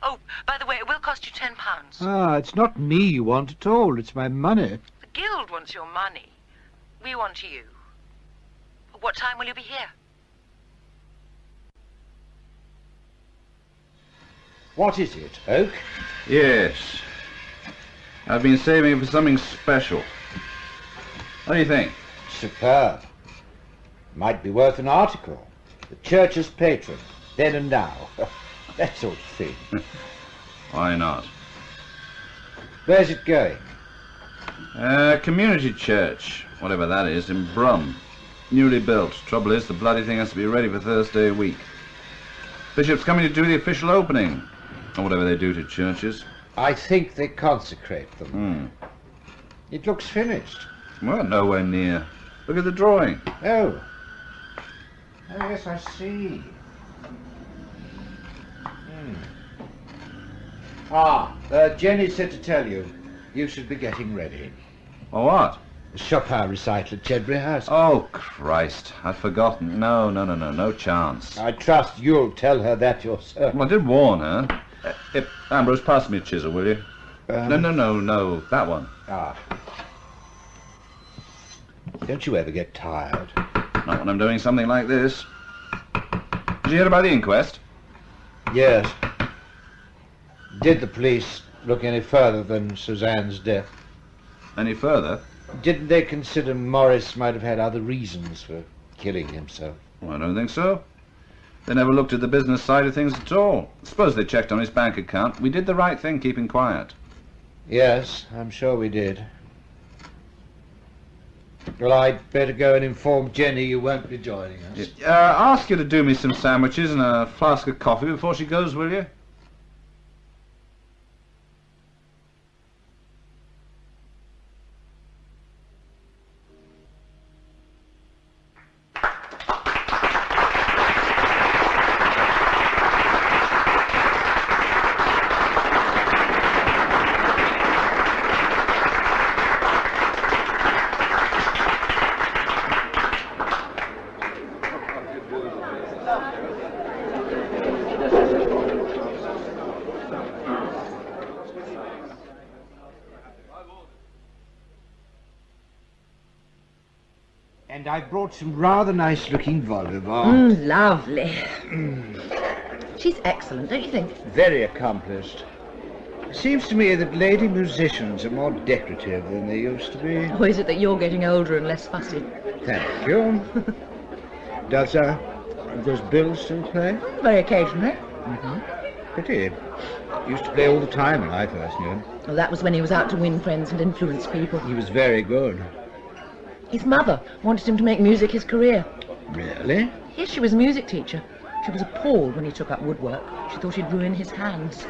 Oh, by the way, it will cost you £10. Ah, it's not me you want at all. It's my money. The Guild wants your money. We want you. What time will you be here? What is it, Oak? Yes. I've been saving it for something special. What do you think? Superb. Might be worth an article. The church's patron, then and now. That sort of thing. Why not? Where's it going? Community church, whatever that is, in Brum. Newly built. Trouble is, the bloody thing has to be ready for Thursday a week. Bishop's coming to do the official opening, or whatever they do to churches. I think they consecrate them. It looks finished. Well, nowhere near. Look at the drawing. Oh. Oh, yes, I see. Jenny said to tell you, you should be getting ready. Oh, what? The Chopin recital at Chedbury House. Oh, Christ. I'd forgotten. No chance. I trust you'll tell her that yourself. Well, I did warn her. Ambrose, pass me a chisel, will you? No, that one. Ah. Don't you ever get tired? Not when I'm doing something like this. Did you hear about the inquest? Yes. Did the police look any further than Suzanne's death? Any further? Didn't they consider Morris might have had other reasons for killing himself? Well, I don't think so. They never looked at the business side of things at all. Suppose they checked on his bank account. We did the right thing keeping quiet. Yes, I'm sure we did. Well, I'd better go and inform Jenny you won't be joining us. Ask her to do me some sandwiches and a flask of coffee before she goes, will you? And I brought some rather nice-looking vol au vent. Lovely. She's excellent, don't you think? Very accomplished. Seems to me that lady musicians are more decorative than they used to be. Or is it that you're getting older and less fussy? Thank you. Does Bill still play? Very occasionally. Pity. Used to play all the time when I first knew him. Well, that was when he was out to win friends and influence people. He was very good. His mother wanted him to make music his career. Really? Yes, she was a music teacher. She was appalled when he took up woodwork. She thought he'd ruin his hands.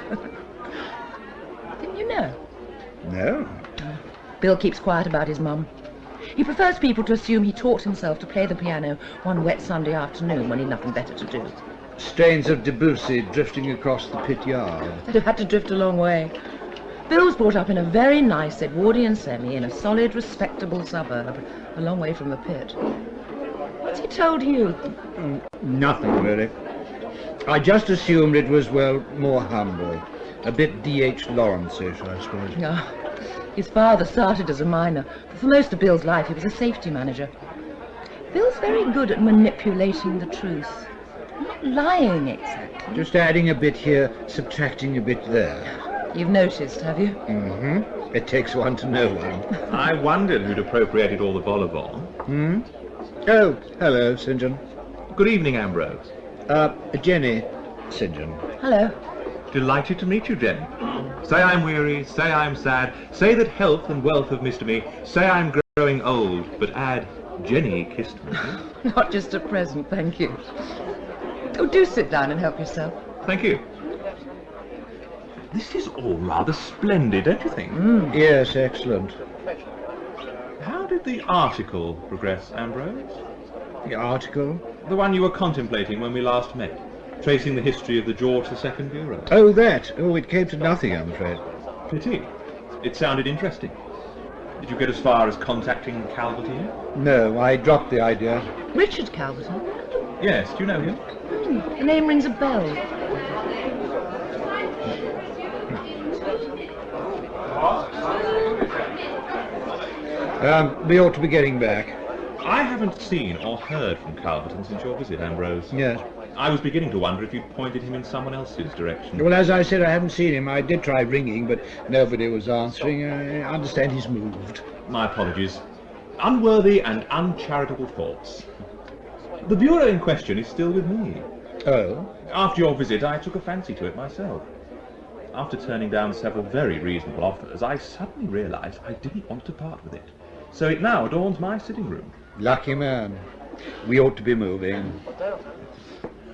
Didn't you know? No. Bill keeps quiet about his mum. He prefers people to assume he taught himself to play the piano one wet Sunday afternoon when he'd nothing better to do. Strains of Debussy drifting across the pit yard. They'd have had to drift a long way. Bill was brought up in a very nice Edwardian semi in a solid, respectable suburb, a long way from the pit. What's he told you? Nothing, really. I just assumed it was, well, more humble. A bit D.H. Lawrence-ish, I suppose. Oh, his father started as a miner, but for most of Bill's life he was a safety manager. Bill's very good at manipulating the truth. Not lying exactly. Just adding a bit here, subtracting a bit there. You've noticed, have you? Mm-hmm. It takes one to know one. I wondered who'd appropriated all the vol au vent. Oh, hello, St. John. Good evening, Ambrose. Jenny, St. John. Hello. Delighted to meet you, Jenny. Say I'm weary, say I'm sad, say that health and wealth have missed me, say I'm growing old, but add, Jenny kissed me. Not just at present, thank you. Oh, do sit down and help yourself. Thank you. This is all rather splendid, don't you think? Yes, excellent. How did the article progress, Ambrose? The article? The one you were contemplating when we last met, tracing the history of the George II Bureau. Oh, that. Oh, it came to nothing, I'm afraid. Pity. It sounded interesting. Did you get as far as contacting Calverton? No, I dropped the idea. Richard Calverton? Yes, do you know him? The name rings a bell. We ought to be getting back. I haven't seen or heard from Calverton since your visit, Ambrose. Yes. I was beginning to wonder if you'd pointed him in someone else's direction. Well, as I said, I haven't seen him. I did try ringing, but nobody was answering. I understand he's moved. My apologies. Unworthy and uncharitable thoughts. The bureau in question is still with me. Oh? After your visit, I took a fancy to it myself. After turning down several very reasonable offers, I suddenly realised I didn't want to part with it. So it now adorns my sitting room. Lucky man. We ought to be moving.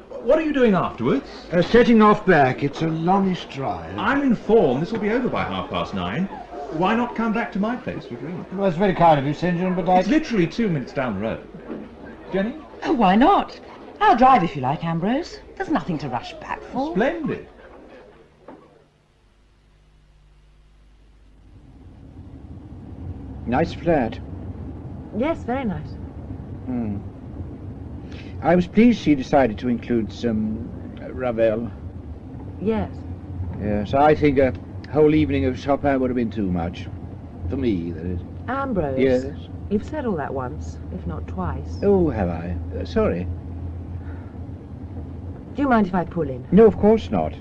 What are you doing afterwards? Setting off back. It's a longish drive. I'm informed this will be over by 9:30. Why not come back to my place for a drink? Well, that's very kind of you, St. John, but It's literally 2 minutes down the road. Jenny? Oh, why not? I'll drive if you like, Ambrose. There's nothing to rush back for. Splendid. Nice flat. Yes, very nice. I was pleased she decided to include some Ravel. Yes. Yes, I think a whole evening of Chopin would have been too much. For me, that is. Ambrose. Yes? You've said all that once, if not twice. Oh, have I? Sorry. Do you mind if I pull in? No, of course not.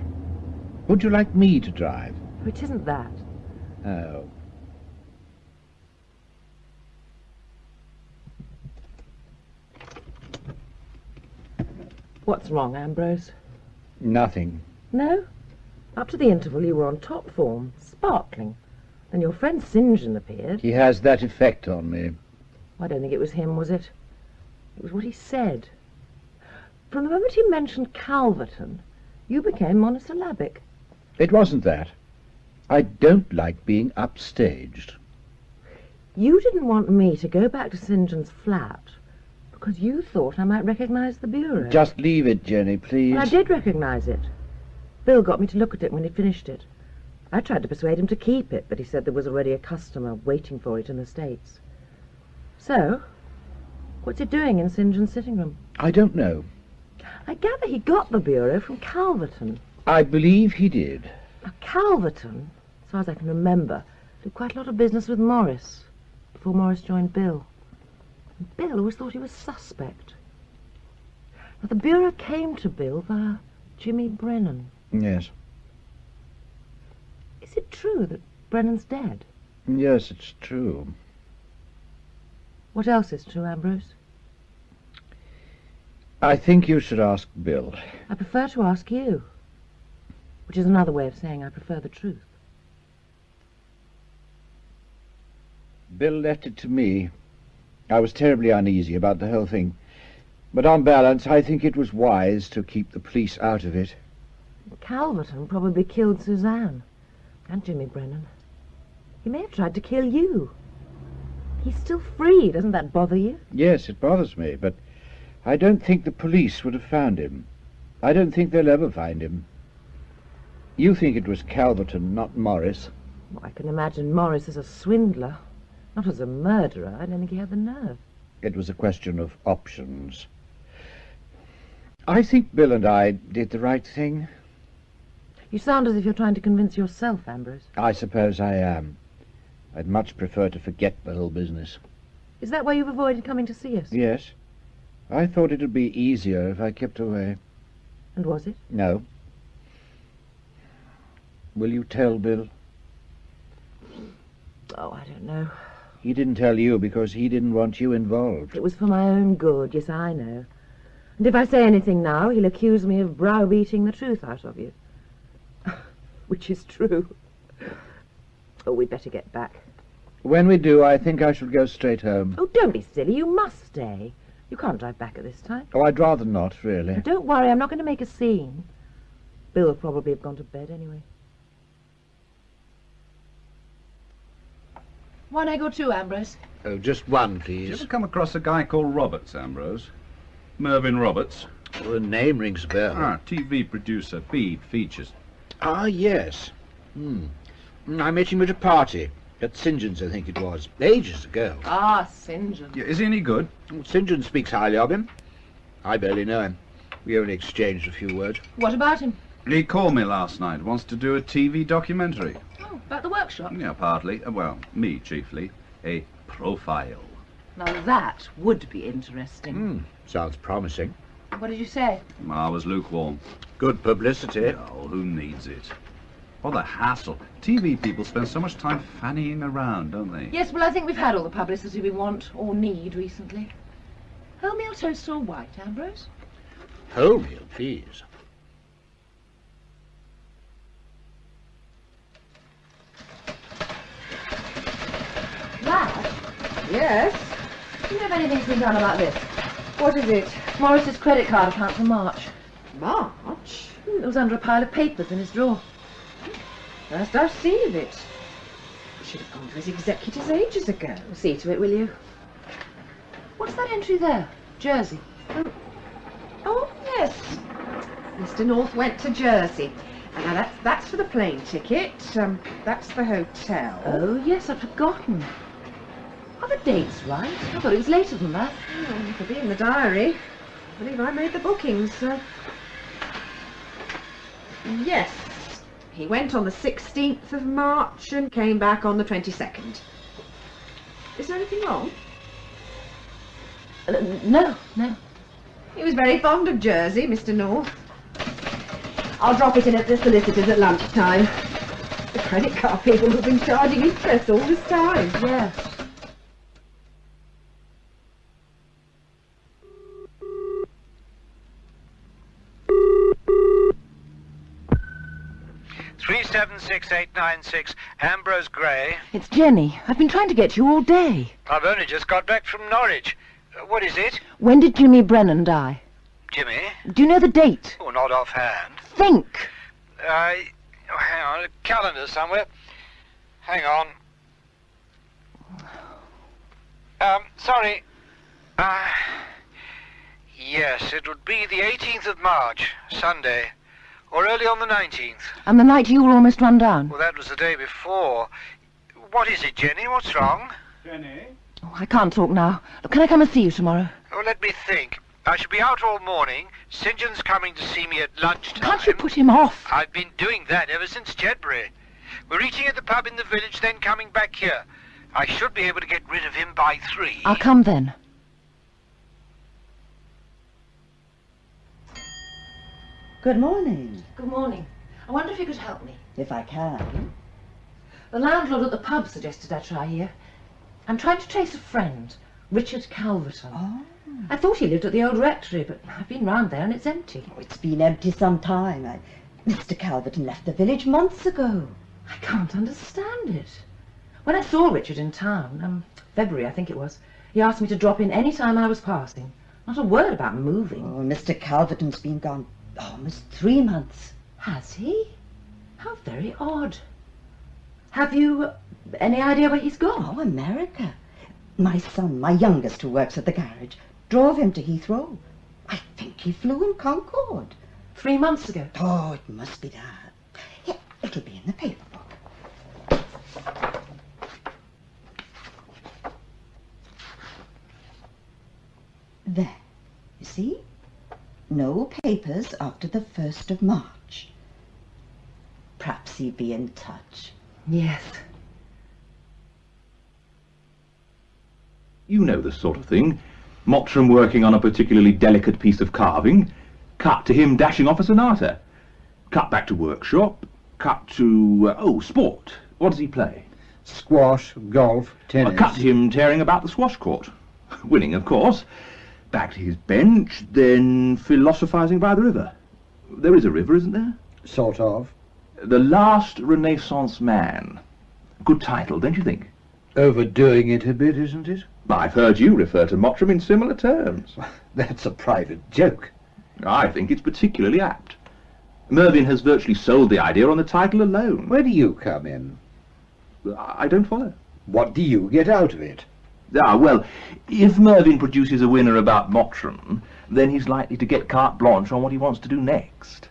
Would you like me to drive? It isn't that. Oh. What's wrong, Ambrose? Nothing. No? Up to the interval you were on top form, sparkling. Then your friend St. John appeared. He has that effect on me. I don't think it was him, was it? It was what he said. From the moment he mentioned Calverton, you became monosyllabic. It wasn't that. I don't like being upstaged. You didn't want me to go back to St. John's flat because you thought I might recognise the bureau. Just leave it, Jenny, please. Well, I did recognise it. Bill got me to look at it when he'd finished it. I tried to persuade him to keep it, but he said there was already a customer waiting for it in the States. So, what's it doing in St. John's sitting room? I don't know. I gather he got the bureau from Calverton. I believe he did. Now, Calverton, as far as I can remember, did quite a lot of business with Morris before Morris joined Bill. And Bill always thought he was suspect. Now, the bureau came to Bill via Jimmy Brennan. Yes. Is it true that Brennan's dead? Yes, it's true. What else is true, Ambrose? I think you should ask Bill. I prefer to ask you, which is another way of saying I prefer the truth. Bill left it to me. I was terribly uneasy about the whole thing. But on balance, I think it was wise to keep the police out of it. Calverton probably killed Suzanne and Jimmy Brennan. He may have tried to kill you. He's still free. Doesn't that bother you? Yes, it bothers me, but I don't think the police would have found him. I don't think they'll ever find him. You think it was Calverton, not Morris. Well, I can imagine Morris as a swindler, not as a murderer. I don't think he had the nerve. It was a question of options. I think Bill and I did the right thing. You sound as if you're trying to convince yourself, Ambrose. I suppose I am. I'd much prefer to forget the whole business. Is that why you've avoided coming to see us? Yes. I thought it'd be easier if I kept away. And was it? No. Will you tell Bill? Oh, I don't know. He didn't tell you because he didn't want you involved. It was for my own good, yes, I know. And if I say anything now, he'll accuse me of browbeating the truth out of you. Which is true. Oh, we'd better get back. When we do, I think I shall go straight home. Oh, don't be silly. You must stay. You can't drive back at this time. Oh, I'd rather not, really. Now, don't worry. I'm not going to make a scene. Bill will probably have gone to bed anyway. One egg or two, Ambrose? Oh, just one, Did please. you ever come across a guy called Roberts, Ambrose? Mervyn Roberts? Well, the name rings a bell. Ah, TV producer, Bede Features. Ah, yes. I met him at a party. At St. John's, I think it was. Ages ago. Ah, St. John's. Yeah, is he any good? St. John speaks highly of him. I barely know him. We only exchanged a few words. What about him? He called me last night, wants to do a TV documentary. Oh, about the workshop? Yeah, partly. Well, me chiefly. A profile. Now that would be interesting. Sounds promising. What did you say? I was lukewarm. Good publicity. Oh, who needs it? What a hassle. TV people spend so much time fannying around, don't they? Yes, well, I think we've had all the publicity we want or need recently. Wholemeal toast or white, Ambrose? Wholemeal, please. Lad? Yes? Do you know if anything's been done about this? What is it? Morris's credit card account for March. March? It was under a pile of papers in his drawer. First I've seen of it. Should have gone to his executors ages ago. See to it, will you? What's that entry there? Jersey. Oh, yes. Mr. North went to Jersey. And now that's for the plane ticket. That's the hotel. Oh, yes, I'd forgotten. Are the dates right? I thought it was later than that. Oh, it'll be in the diary. I believe I made the bookings. Yes. He went on the 16th of March and came back on the 22nd. Is there anything wrong? No. He was very fond of Jersey, Mr. North. I'll drop it in at the solicitor's at lunchtime. The credit card people have been charging interest all this time. Yes. $376,896, Ambrose Gray. It's Jenny. I've been trying to get you all day. I've only just got back from Norwich. What is it? When did Jimmy Brennan die? Jimmy? Do you know the date? Oh, not offhand. Think. Hang on, a calendar somewhere. Hang on. Sorry. Yes, it would be the 18th of March, Sunday, or early on the 19th. And the night you were almost run down? Well, that was the day before. What is it, Jenny? What's wrong? Jenny? Oh, I can't talk now. Look, can I come and see you tomorrow? Oh, let me think. I shall be out all morning. St. John's coming to see me at lunchtime. Can't you put him off? I've been doing that ever since Jedbury. We're eating at the pub in the village, then coming back here. I should be able to get rid of him by 3. I'll come then. Good morning. Good morning. I wonder if you could help me. If I can. The landlord at the pub suggested I try here. I'm trying to trace a friend, Richard Calverton. Oh. I thought he lived at the old rectory, but I've been round there and it's empty. Oh, it's been empty some time. Mr. Calverton left the village months ago. I can't understand it. When I saw Richard in town, February I think it was, he asked me to drop in any time I was passing. Not a word about moving. Oh, Mr. Calverton's been gone almost 3 months. Has he? How very odd. Have you any idea where he's gone? Oh, America. My son, my youngest, who works at the garage, drove him to Heathrow. I think he flew in Concorde. 3 months ago? Oh, it must be that. Yeah, it'll be in the paper book. There, you see? No papers after the 1st of March. Perhaps he'll be in touch. Yes. You know the sort of thing. Mottram working on a particularly delicate piece of carving. Cut to him dashing off a sonata. Cut back to workshop. Cut to, sport. What does he play? Squash, golf, tennis. Cut to him tearing about the squash court. Winning, of course. Back to his bench, then philosophising by the river. There is a river, isn't there? Sort of. The Last Renaissance Man. Good title, don't you think? Overdoing it a bit, isn't it? I've heard you refer to Mottram in similar terms. That's a private joke. I think it's particularly apt. Mervyn has virtually sold the idea on the title alone. Where do you come in? I don't follow. What do you get out of it? Ah, well, if Mervyn produces a winner about Mottram, then he's likely to get carte blanche on what he wants to do next.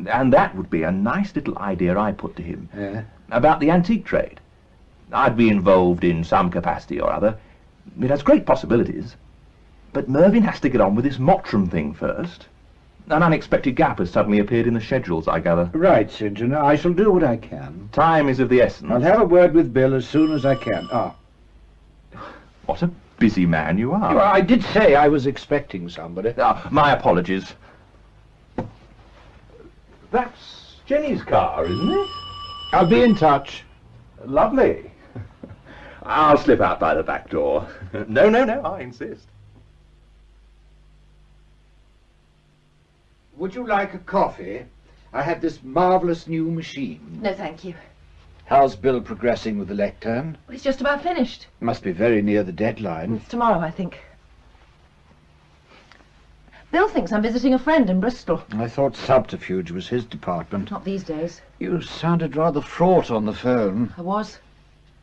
And that would be a nice little idea I put to him. Yeah? About the antique trade. I'd be involved in some capacity or other. It has great possibilities. But Mervyn has to get on with this Mottram thing first. An unexpected gap has suddenly appeared in the schedules, I gather. Right, St. John. I shall do what I can. Time is of the essence. I'll have a word with Bill as soon as I can. Ah. What a busy man you are. Well, I did say I was expecting somebody. Ah, my apologies. That's Jenny's car, isn't it? I'll be in touch. Lovely. I'll slip out by the back door. No, I insist. Would you like a coffee? I have this marvellous new machine. No, thank you. How's Bill progressing with the lectern? Well, it's just about finished. Must be very near the deadline. It's tomorrow, I think. Bill thinks I'm visiting a friend in Bristol. I thought subterfuge was his department. Not these days. You sounded rather fraught on the phone. I was.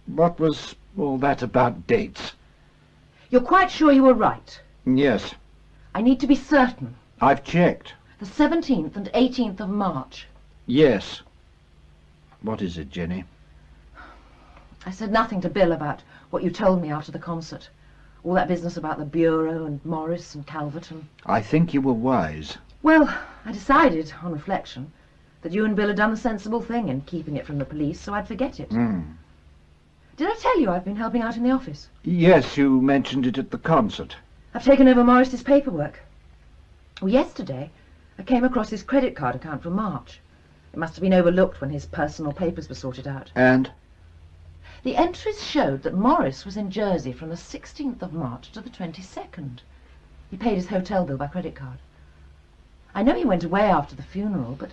What was all that about dates? You're quite sure you were right? Yes. I need to be certain. I've checked. The 17th and 18th of March. Yes. What is it, Jenny? I said nothing to Bill about what you told me after the concert. All that business about the Bureau and Morris and Calverton. I think you were wise. Well, I decided, on reflection, that you and Bill had done the sensible thing in keeping it from the police, so I'd forget it. Did I tell you I've been helping out in the office? Yes, you mentioned it at the concert. I've taken over Morris's paperwork. Well, yesterday, I came across his credit card account for March. It must have been overlooked when his personal papers were sorted out. And? The entries showed that Morris was in Jersey from the 16th of March to the 22nd. He paid his hotel bill by credit card. I know he went away after the funeral, but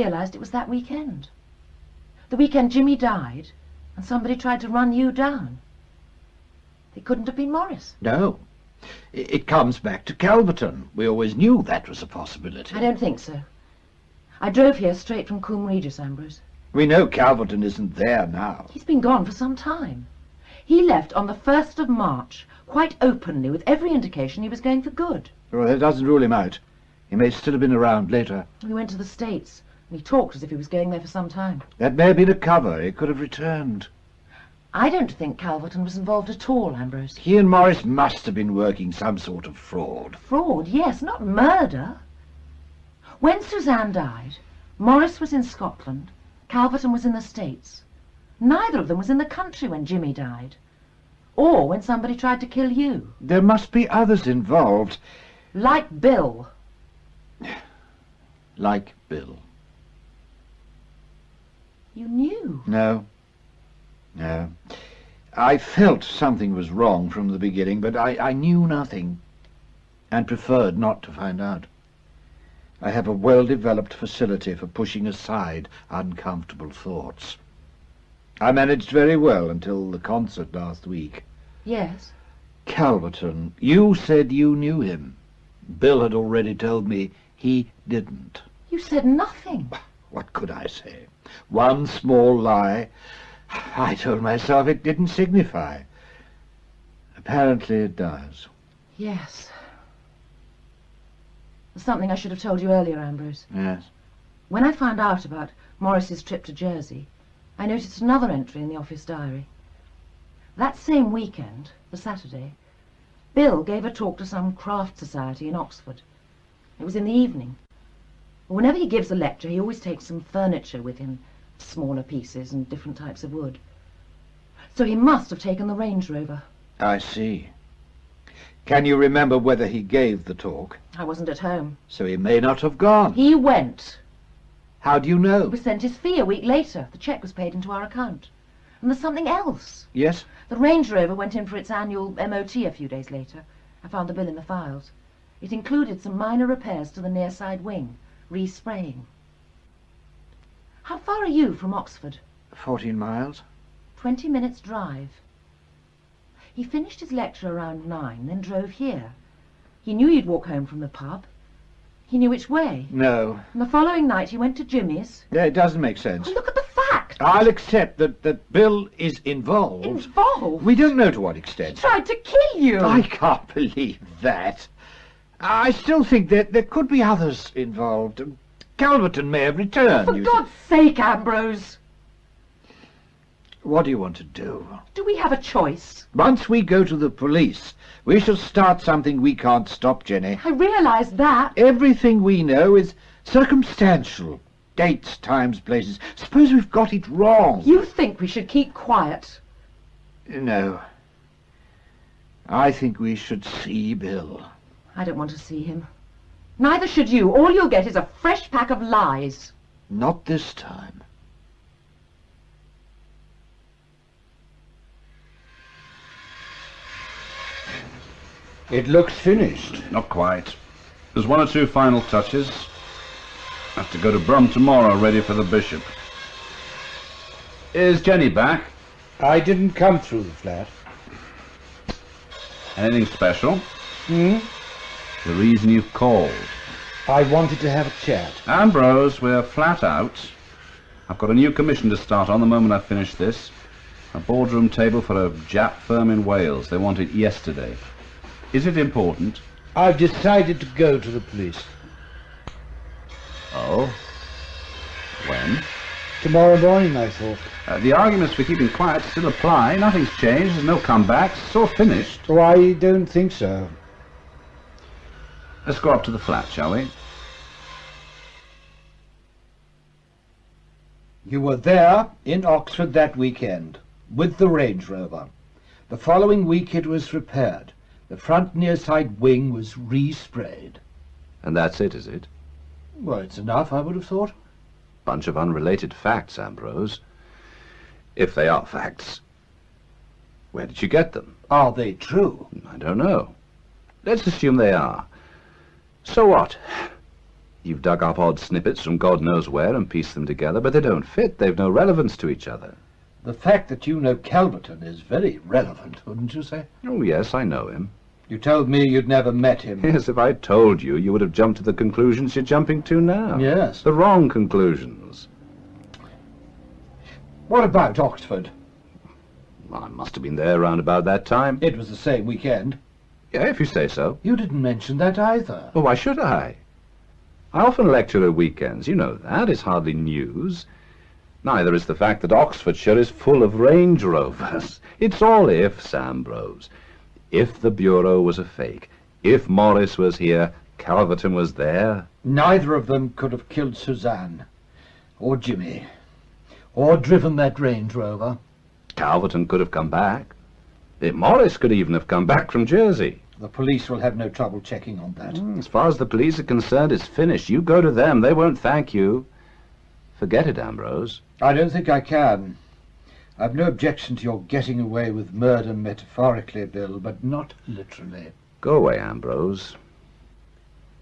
realised it was that weekend. The weekend Jimmy died, and somebody tried to run you down. It couldn't have been Morris. No. It comes back to Calverton. We always knew that was a possibility. I don't think so. I drove here straight from Coombe Regis, Ambrose. We know Calverton isn't there now. He's been gone for some time. He left on the 1st of March, quite openly, with every indication he was going for good. Well, that doesn't rule him out. He may still have been around later. We went to the States, and he talked as if he was going there for some time. That may have been a cover. He could have returned. I don't think Calverton was involved at all, Ambrose. He and Morris must have been working some sort of fraud. Fraud, yes, not murder. When Suzanne died, Morris was in Scotland, Calverton was in the States. Neither of them was in the country when Jimmy died, or when somebody tried to kill you. There must be others involved. Like Bill. Like Bill. You knew? No. No. I felt something was wrong from the beginning, but I knew nothing, and preferred not to find out. I have a well-developed facility for pushing aside uncomfortable thoughts. I managed very well until the concert last week. Yes. Calverton, you said you knew him. Bill had already told me he didn't. You said nothing. What could I say? One small lie. I told myself it didn't signify. Apparently it does. Yes. There's something I should have told you earlier, Ambrose. Yes. When I found out about Morris's trip to Jersey, I noticed another entry in the office diary. That same weekend, the Saturday, Bill gave a talk to some craft society in Oxford. It was in the evening. Whenever he gives a lecture, he always takes some furniture with him, smaller pieces and different types of wood. So he must have taken the Range Rover. I see. Can you remember whether he gave the talk? I wasn't at home. So he may not have gone. He went. How do you know? He was sent his fee a week later. The cheque was paid into our account. And there's something else. Yes? The Range Rover went in for its annual MOT a few days later. I found the bill in the files. It included some minor repairs to the near side wing, respraying. How far are you from Oxford? 14 miles. 20 minutes drive. He finished his lecture around 9, then drove here. He knew you'd walk home from the pub. He knew which way. No. And the following night he went to Jimmy's. Yeah, it doesn't make sense. Oh, look at the facts. I'll accept that Bill is involved. Involved? We don't know to what extent. He tried to kill you. I can't believe that. I still think that there could be others involved. Calverton may have returned. For God's sake, Ambrose. What do you want to do? Do we have a choice? Once we go to the police, we shall start something we can't stop, Jenny. I realise that. Everything we know is circumstantial. Dates, times, places. Suppose we've got it wrong. You think we should keep quiet? No. I think we should see Bill. I don't want to see him. Neither should you. All you'll get is a fresh pack of lies. Not this time. It looks finished. Not quite. There's one or two final touches. Have to go to Brum tomorrow, ready for the bishop. Is Jenny back? I didn't come through the flat. Anything special? Hmm? The reason you've called? I wanted to have a chat. Ambrose, we're flat out. I've got a new commission to start on the moment I finish this. A boardroom table for a Jap firm in Wales. They want it yesterday. Is it important? I've decided to go to the police. Oh? When? Tomorrow morning, I thought. The arguments for keeping quiet still apply. Nothing's changed. There's no comebacks. It's all finished. Oh, I don't think so. Let's go up to the flat, shall we? You were there in Oxford that weekend, with the Range Rover. The following week it was repaired. The front near side wing was re-sprayed. And that's it, is it? Well, it's enough, I would have thought. Bunch of unrelated facts, Ambrose. If they are facts. Where did you get them? Are they true? I don't know. Let's assume they are. So what? You've dug up odd snippets from God knows where and pieced them together, but they don't fit. They've no relevance to each other. The fact that you know Calverton is very relevant, wouldn't you say? Oh, yes, I know him. You told me you'd never met him. Yes, if I'd told you, you would have jumped to the conclusions you're jumping to now. Yes. The wrong conclusions. What about Oxford? I must have been there round about that time. It was the same weekend. Yeah, if you say so. You didn't mention that either. Well, why should I? I often lecture at weekends. You know that. It's hardly news. Neither is the fact that Oxfordshire is full of Range Rovers. It's all ifs, Ambrose. If the Bureau was a fake, if Morris was here, Calverton was there. Neither of them could have killed Suzanne, or Jimmy, or driven that Range Rover. Calverton could have come back. Morris could even have come back from Jersey. The police will have no trouble checking on that. As far as the police are concerned, it's finished. You go to them, they won't thank you. Forget it, Ambrose. I don't think I can. I've no objection to your getting away with murder metaphorically, Bill, but not literally. Go away, Ambrose.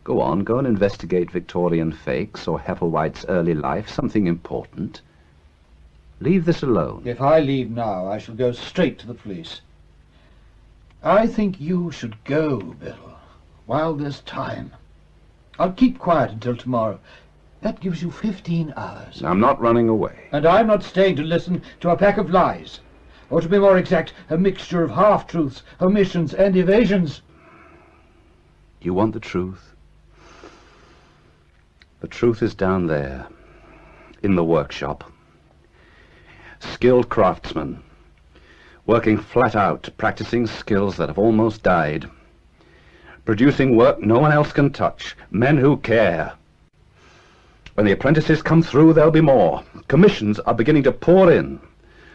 Go on, go and investigate Victorian fakes or Hepplewhite's early life, something important. Leave this alone. If I leave now, I shall go straight to the police. I think you should go, Bill, while there's time. I'll keep quiet until tomorrow. That gives you 15 hours. I'm not running away. And I'm not staying to listen to a pack of lies. Or to be more exact, a mixture of half-truths, omissions and evasions. You want the truth? The truth is down there, in the workshop. Skilled craftsmen, working flat out, practicing skills that have almost died. Producing work no one else can touch, men who care. When the apprentices come through, there'll be more. Commissions are beginning to pour in.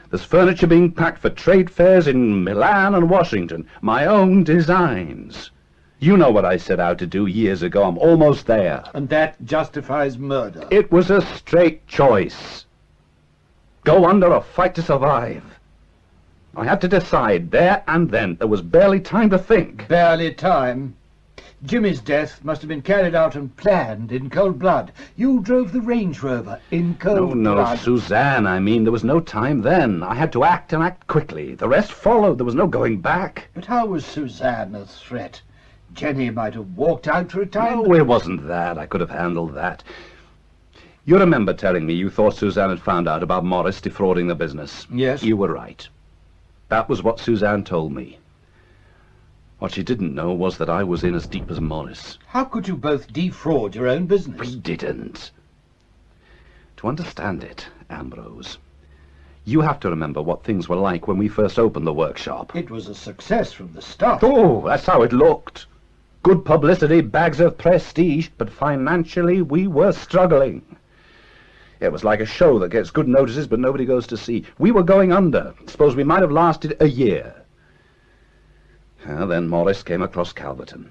There's furniture being packed for trade fairs in Milan and Washington. My own designs. You know what I set out to do years ago. I'm almost there. And that justifies murder. It was a straight choice. Go under or fight to survive. I had to decide there and then. There was barely time to think. Barely time? Jimmy's death must have been carried out and planned in cold blood. You drove the Range Rover in cold blood. No, Suzanne, I mean, there was no time then. I had to act and act quickly. The rest followed. There was no going back. But how was Suzanne a threat? Jenny might have walked out for a time. No, it wasn't that. I could have handled that. You remember telling me you thought Suzanne had found out about Morris defrauding the business. Yes. You were right. That was what Suzanne told me. What she didn't know was that I was in as deep as Morris. How could you both defraud your own business? We didn't. To understand it, Ambrose, you have to remember what things were like when we first opened the workshop. It was a success from the start. Oh, that's how it looked. Good publicity, bags of prestige, but financially we were struggling. It was like a show that gets good notices but nobody goes to see. We were going under. Suppose we might have lasted a year. Then Morris came across Calverton.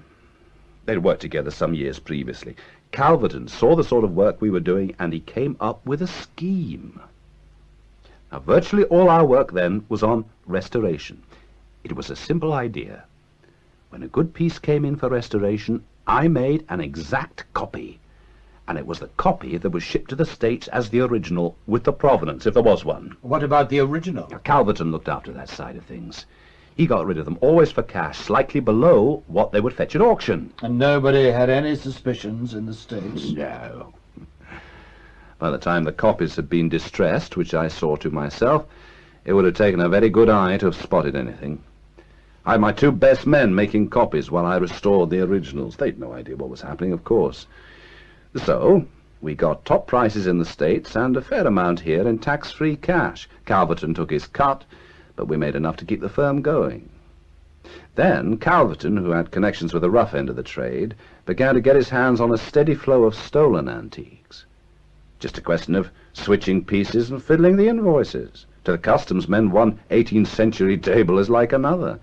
They'd worked together some years previously. Calverton saw the sort of work we were doing and he came up with a scheme. Now, virtually all our work then was on restoration. It was a simple idea. When a good piece came in for restoration, I made an exact copy. And it was the copy that was shipped to the States as the original, with the provenance, if there was one. What about the original? Now, Calverton looked after that side of things. He got rid of them, always for cash, slightly below what they would fetch at auction. And nobody had any suspicions in the States? No. By the time the copies had been distressed, which I saw to myself, it would have taken a very good eye to have spotted anything. I had my two best men making copies while I restored the originals. They'd no idea what was happening, of course. So, we got top prices in the States and a fair amount here in tax-free cash. Calverton took his cut, but we made enough to keep the firm going. Then Calverton, who had connections with the rough end of the trade, began to get his hands on a steady flow of stolen antiques. Just a question of switching pieces and fiddling the invoices. To the customs men, one 18th century table is like another.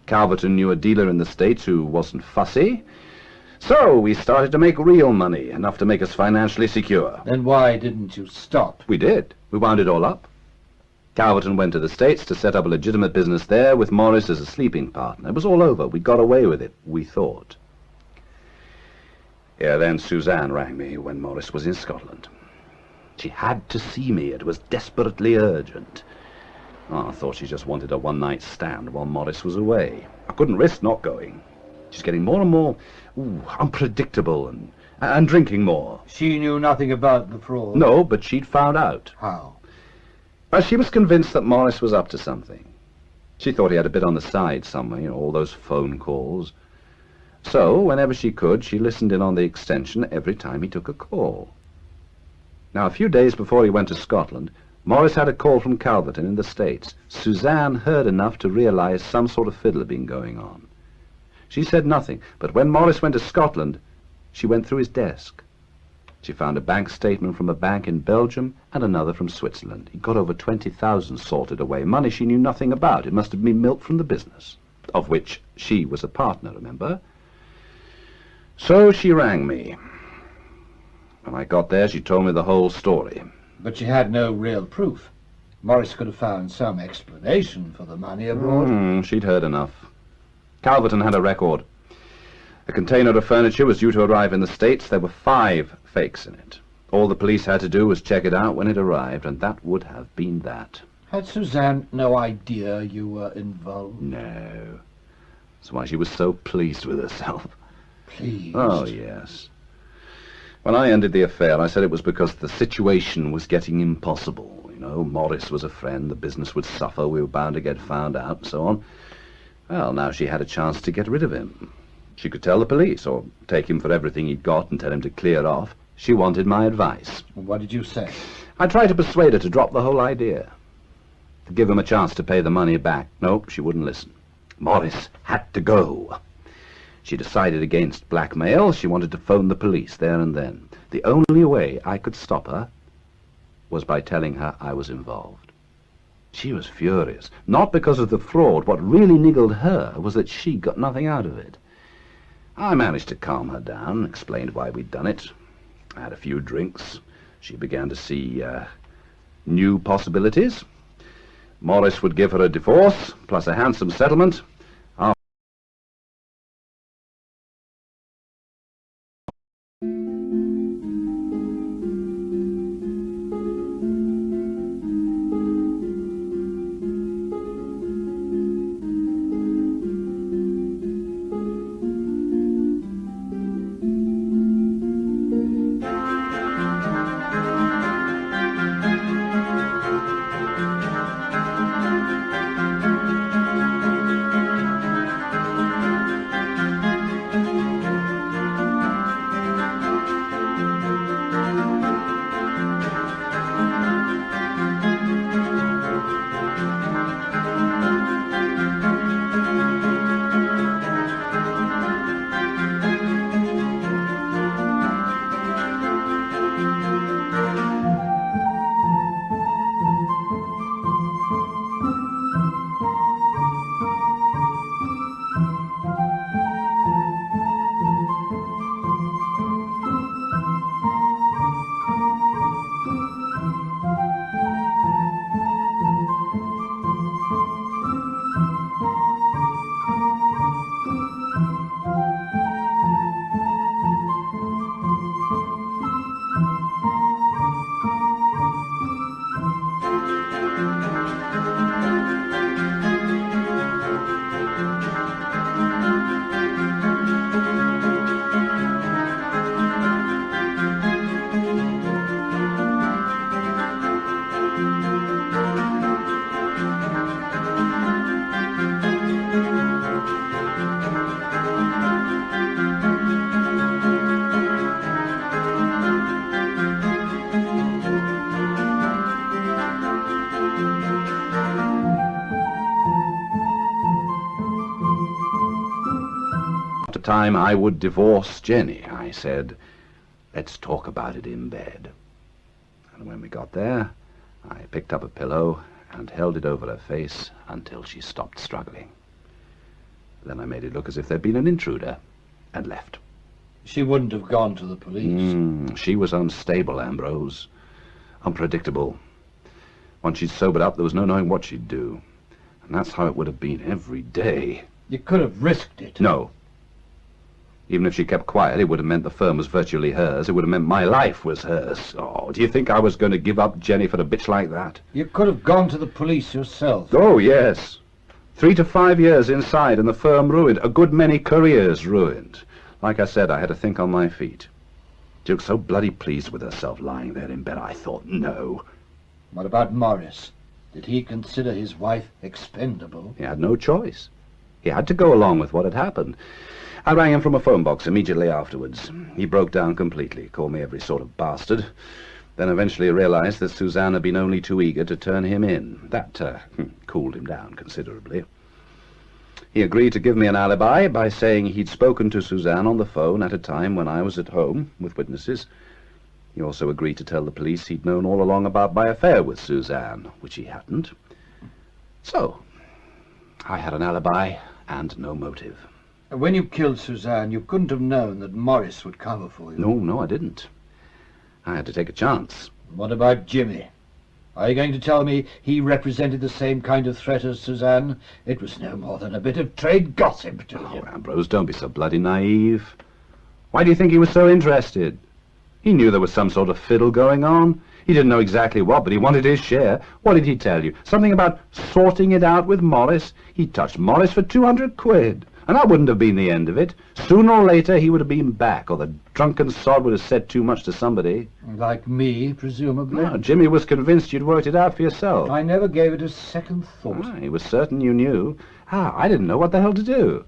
Calverton knew a dealer in the States who wasn't fussy. So we started to make real money, enough to make us financially secure. Then why didn't you stop? We did. We wound it all up. Calverton went to the States to set up a legitimate business there with Morris as a sleeping partner. It was all over. We got away with it, we thought. Yeah, then Suzanne rang me when Morris was in Scotland. She had to see me. It was desperately urgent. Oh, I thought she just wanted a one-night stand while Morris was away. I couldn't risk not going. She's getting more and more unpredictable and drinking more. She knew nothing about the fraud? No, but she'd found out. How? Well, she was convinced that Morris was up to something. She thought he had a bit on the side somewhere, you know, all those phone calls. So, whenever she could, she listened in on the extension every time he took a call. Now, a few days before he went to Scotland, Morris had a call from Calverton in the States. Suzanne heard enough to realize some sort of fiddle had been going on. She said nothing, but when Morris went to Scotland, she went through his desk. She found a bank statement from a bank in Belgium and another from Switzerland. He got over 20,000 sorted away, money she knew nothing about. It must have been milk from the business, of which she was a partner, remember? So she rang me. When I got there, she told me the whole story. But she had no real proof. Morris could have found some explanation for the money abroad. She'd heard enough. Calverton had a record. A container of furniture was due to arrive in the States. There were 5 fakes in it. All the police had to do was check it out when it arrived, and that would have been that. Had Suzanne no idea you were involved? No. That's why she was so pleased with herself. Pleased? Oh, yes. When I ended the affair, I said it was because the situation was getting impossible. You know, Morris was a friend, the business would suffer, we were bound to get found out, and so on. Well, now she had a chance to get rid of him. She could tell the police, or take him for everything he'd got and tell him to clear off. She wanted my advice. What did you say? I tried to persuade her to drop the whole idea. To give him a chance to pay the money back. No, she wouldn't listen. Morris had to go. She decided against blackmail. She wanted to phone the police there and then. The only way I could stop her was by telling her I was involved. She was furious. Not because of the fraud. What really niggled her was that she got nothing out of it. I managed to calm her down, explained why we'd done it. I had a few drinks. She began to see new possibilities. Morris would give her a divorce, plus a handsome settlement. Time I would divorce Jenny. I said, let's talk about it in bed. And when we got there, I picked up a pillow and held it over her face until she stopped struggling. Then I made it look as if there'd been an intruder and left. She wouldn't have gone to the police. She was unstable, Ambrose. Unpredictable. Once she'd sobered up, there was no knowing what she'd do. And that's how it would have been every day. You could have risked it. No. Even if she kept quiet, it would have meant the firm was virtually hers. It would have meant my life was hers. Oh, do you think I was going to give up Jenny for a bitch like that? You could have gone to the police yourself. Oh, yes. 3 to 5 years inside and the firm ruined. A good many careers ruined. Like I said, I had to think on my feet. She looked so bloody pleased with herself lying there in bed. I thought, no. What about Morris? Did he consider his wife expendable? He had no choice. He had to go along with what had happened. I rang him from a phone box immediately afterwards. He broke down completely, called me every sort of bastard, then eventually realized that Suzanne had been only too eager to turn him in. That cooled him down considerably. He agreed to give me an alibi by saying he'd spoken to Suzanne on the phone at a time when I was at home with witnesses. He also agreed to tell the police he'd known all along about my affair with Suzanne, which he hadn't. So, I had an alibi and no motive. When you killed Suzanne, you couldn't have known that Morris would cover for you. No, I didn't. I had to take a chance. What about Jimmy? Are you going to tell me he represented the same kind of threat as Suzanne? It was no more than a bit of trade gossip to him. Oh, Ambrose, don't be so bloody naive. Why do you think he was so interested? He knew there was some sort of fiddle going on. He didn't know exactly what, but he wanted his share. What did he tell you? Something about sorting it out with Morris? He touched Morris for 200 quid. And that wouldn't have been the end of it. Sooner or later, he would have been back, or the drunken sod would have said too much to somebody. Like me, presumably? No, Jimmy was convinced you'd worked it out for yourself. I never gave it a second thought. He was certain you knew. I didn't know what the hell to do.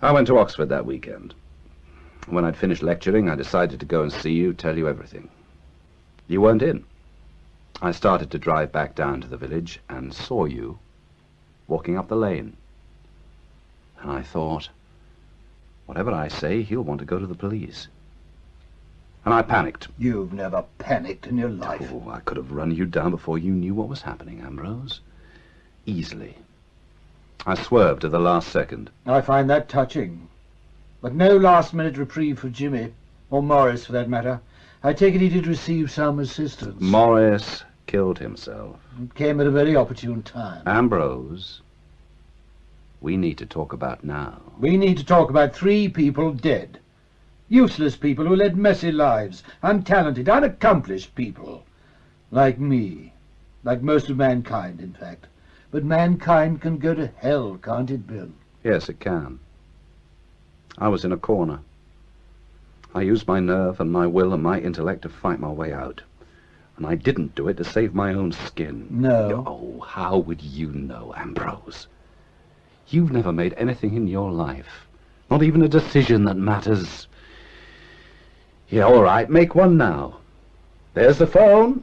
I went to Oxford that weekend. When I'd finished lecturing, I decided to go and see you, tell you everything. You weren't in. I started to drive back down to the village and saw you walking up the lane. And I thought, whatever I say, he'll want to go to the police. And I panicked. You've never panicked in your life. Oh, I could have run you down before you knew what was happening, Ambrose. Easily. I swerved at the last second. I find that touching. But no last-minute reprieve for Jimmy, or Morris for that matter. I take it he did receive some assistance. Morris killed himself. It came at a very opportune time. Ambrose, we need to talk about now. We need to talk about 3 people dead. Useless people who led messy lives. Untalented, unaccomplished people. Like me. Like most of mankind, in fact. But mankind can go to hell, can't it, Bill? Yes, it can. I was in a corner. I used my nerve and my will and my intellect to fight my way out. And I didn't do it to save my own skin. No. Oh, how would you know, Ambrose? You've never made anything in your life. Not even a decision that matters. Yeah, all right, make one now. There's the phone.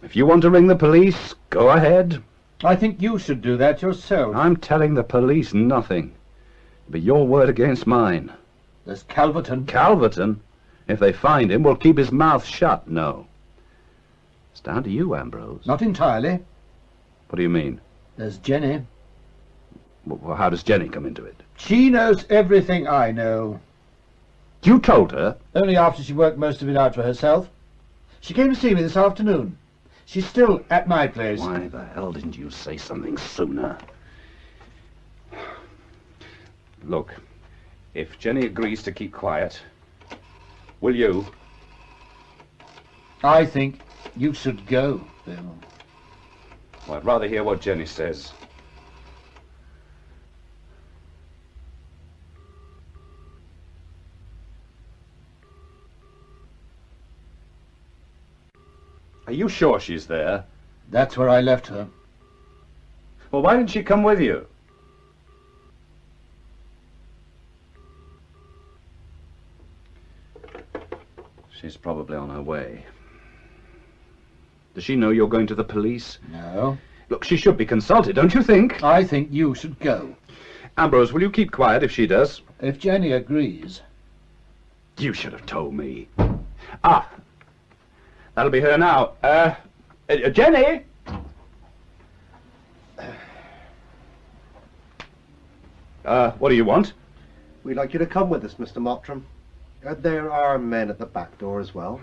If you want to ring the police, go ahead. I think you should do that yourself. I'm telling the police nothing. It'll be your word against mine. There's Calverton. Calverton? If they find him, we'll keep his mouth shut. No. It's down to you, Ambrose. Not entirely. What do you mean? There's Jenny. Well, how does Jenny come into it? She knows everything I know. You told her? Only after she worked most of it out for herself. She came to see me this afternoon. She's still at my place. Why the hell didn't you say something sooner? Look, if Jenny agrees to keep quiet, will you? I think you should go, Bill. Well, I'd rather hear what Jenny says. Are you sure she's there? That's where I left her. Well, why didn't she come with you? She's probably on her way. Does she know you're going to the police? No. Look, she should be consulted, don't you think? I think you should go. Ambrose, will you keep quiet if she does? If Jenny agrees. You should have told me. Ah, that'll be her now. Jenny! What do you want? We'd like you to come with us, Mr. Mottram. There are men at the back door as well.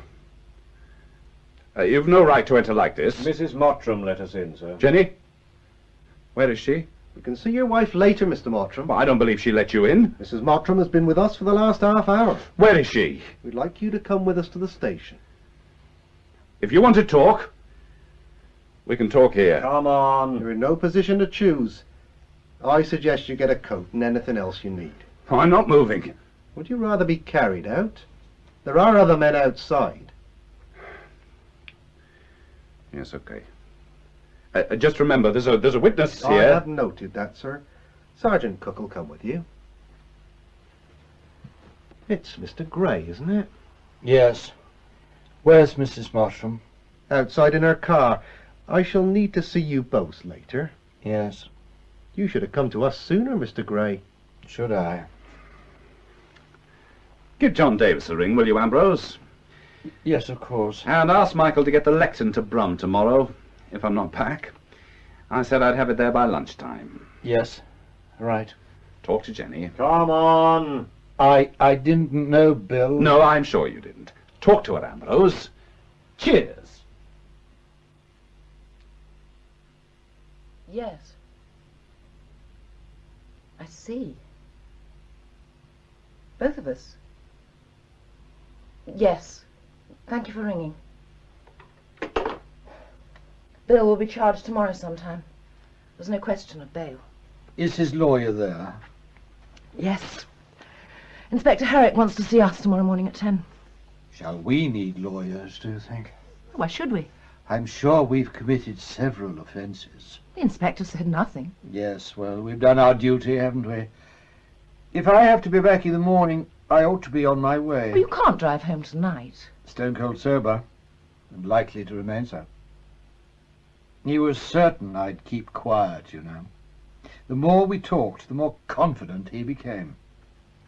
You've no right to enter like this. Mrs. Mottram let us in, sir. Jenny? Where is she? You can see your wife later, Mr. Mottram. Well, I don't believe she let you in. Mrs. Mottram has been with us for the last half hour. Where is she? We'd like you to come with us to the station. If you want to talk, we can talk here. Come on. You're in no position to choose. I suggest you get a coat and anything else you need. Oh, I'm not moving. Would you rather be carried out? There are other men outside. Yes, okay. Just remember, there's a witness I here. have noted that, sir. Sergeant Cook will come with you. It's Mr. Gray, isn't it? Yes. Where's Mrs. Mottram? Outside in her car. I shall need to see you both later. Yes. You should have come to us sooner, Mr. Gray. Should I? Give John Davis a ring, will you, Ambrose? Yes, of course. And ask Michael to get the lectern to Brum tomorrow, if I'm not back. I said I'd have it there by lunchtime. Yes. Right. Talk to Jenny. Come on. I didn't know, Bill. No, I'm sure you didn't. Talk to her, Ambrose. Cheers. Yes. I see. Both of us? Yes. Thank you for ringing. Bill will be charged tomorrow sometime. There's no question of bail. Is his lawyer there? Yes. Inspector Herrick wants to see us tomorrow morning at 10. Shall we need lawyers, do you think? Why should we? I'm sure we've committed several offences. The inspector said nothing. Yes, well, we've done our duty, haven't we? If I have to be back in the morning, I ought to be on my way. Well, you can't drive home tonight. Stone cold sober, and likely to remain so. He was certain I'd keep quiet, you know. The more we talked, the more confident he became.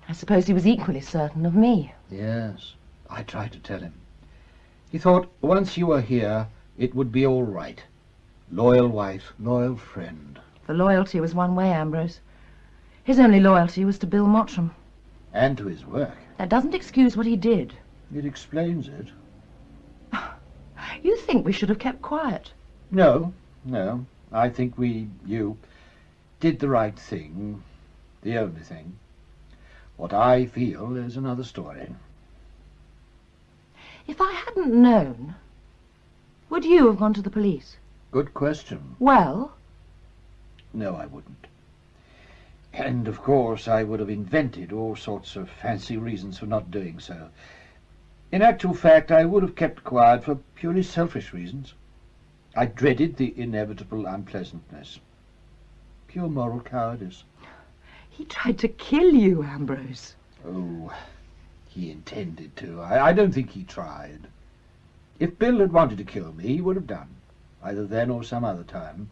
I suppose he was equally certain of me. Yes, I tried to tell him. He thought once you were here, it would be all right. Loyal wife, loyal friend. The loyalty was one way, Ambrose. His only loyalty was to Bill Mottram. And to his work. That doesn't excuse what he did. It explains it. You think we should have kept quiet? No. I think you, did the right thing. The only thing. What I feel is another story. If I hadn't known, would you have gone to the police? Good question. Well? No, I wouldn't. And, of course, I would have invented all sorts of fancy reasons for not doing so. In actual fact, I would have kept quiet for purely selfish reasons. I dreaded the inevitable unpleasantness. Pure moral cowardice. He tried to kill you, Ambrose. Oh, he intended to. I don't think he tried. If Bill had wanted to kill me, he would have done, either then or some other time.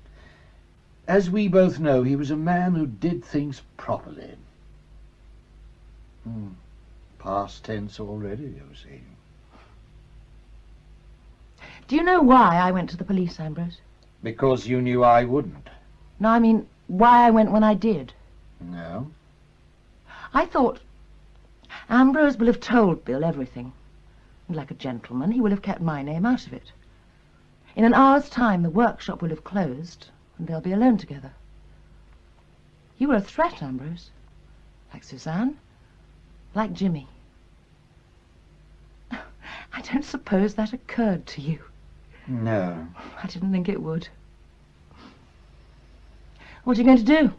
As we both know, he was a man who did things properly. Past tense already, you see. Do you know why I went to the police, Ambrose? Because you knew I wouldn't. No, I mean, why I went when I did. No? I thought Ambrose will have told Bill everything. And like a gentleman, he will have kept my name out of it. In an hour's time, the workshop will have closed, and they'll be alone together. You were a threat, Ambrose. Like Suzanne. Like Jimmy. I don't suppose that occurred to you. No. I didn't think it would. What are you going to do?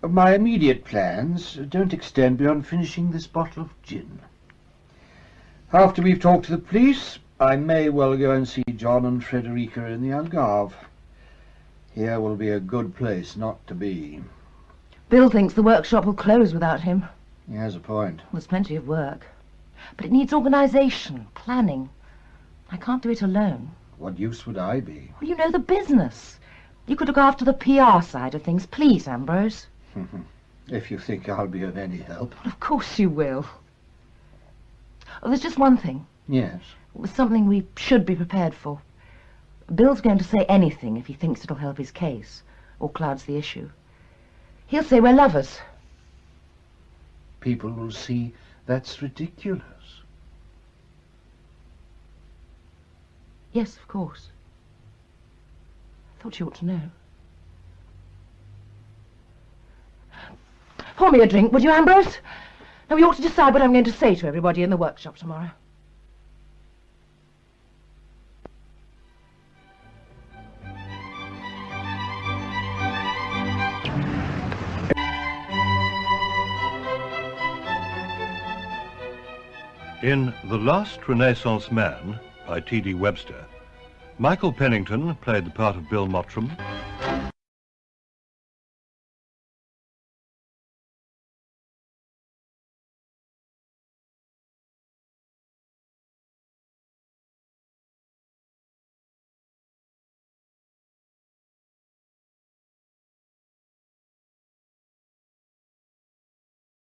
My immediate plans don't extend beyond finishing this bottle of gin. After we've talked to the police, I may well go and see John and Frederica in the Algarve. Here will be a good place not to be. Bill thinks the workshop will close without him. He has a point. There's plenty of work. But it needs organisation, planning. I can't do it alone. What use would I be? Well, you know the business. You could look after the PR side of things, please, Ambrose. If you think I'll be of any help. Well, of course you will. Oh, there's just one thing. Yes. It was something we should be prepared for. Bill's going to say anything if he thinks it'll help his case, or clouds the issue. He'll say we're lovers. People will see that's ridiculous. Yes, of course. I thought you ought to know. Pour me a drink, would you, Ambrose? Now, we ought to decide what I'm going to say to everybody in the workshop tomorrow. In The Last Renaissance Man by T.D. Webster, Michael Pennington played the part of Bill Mottram,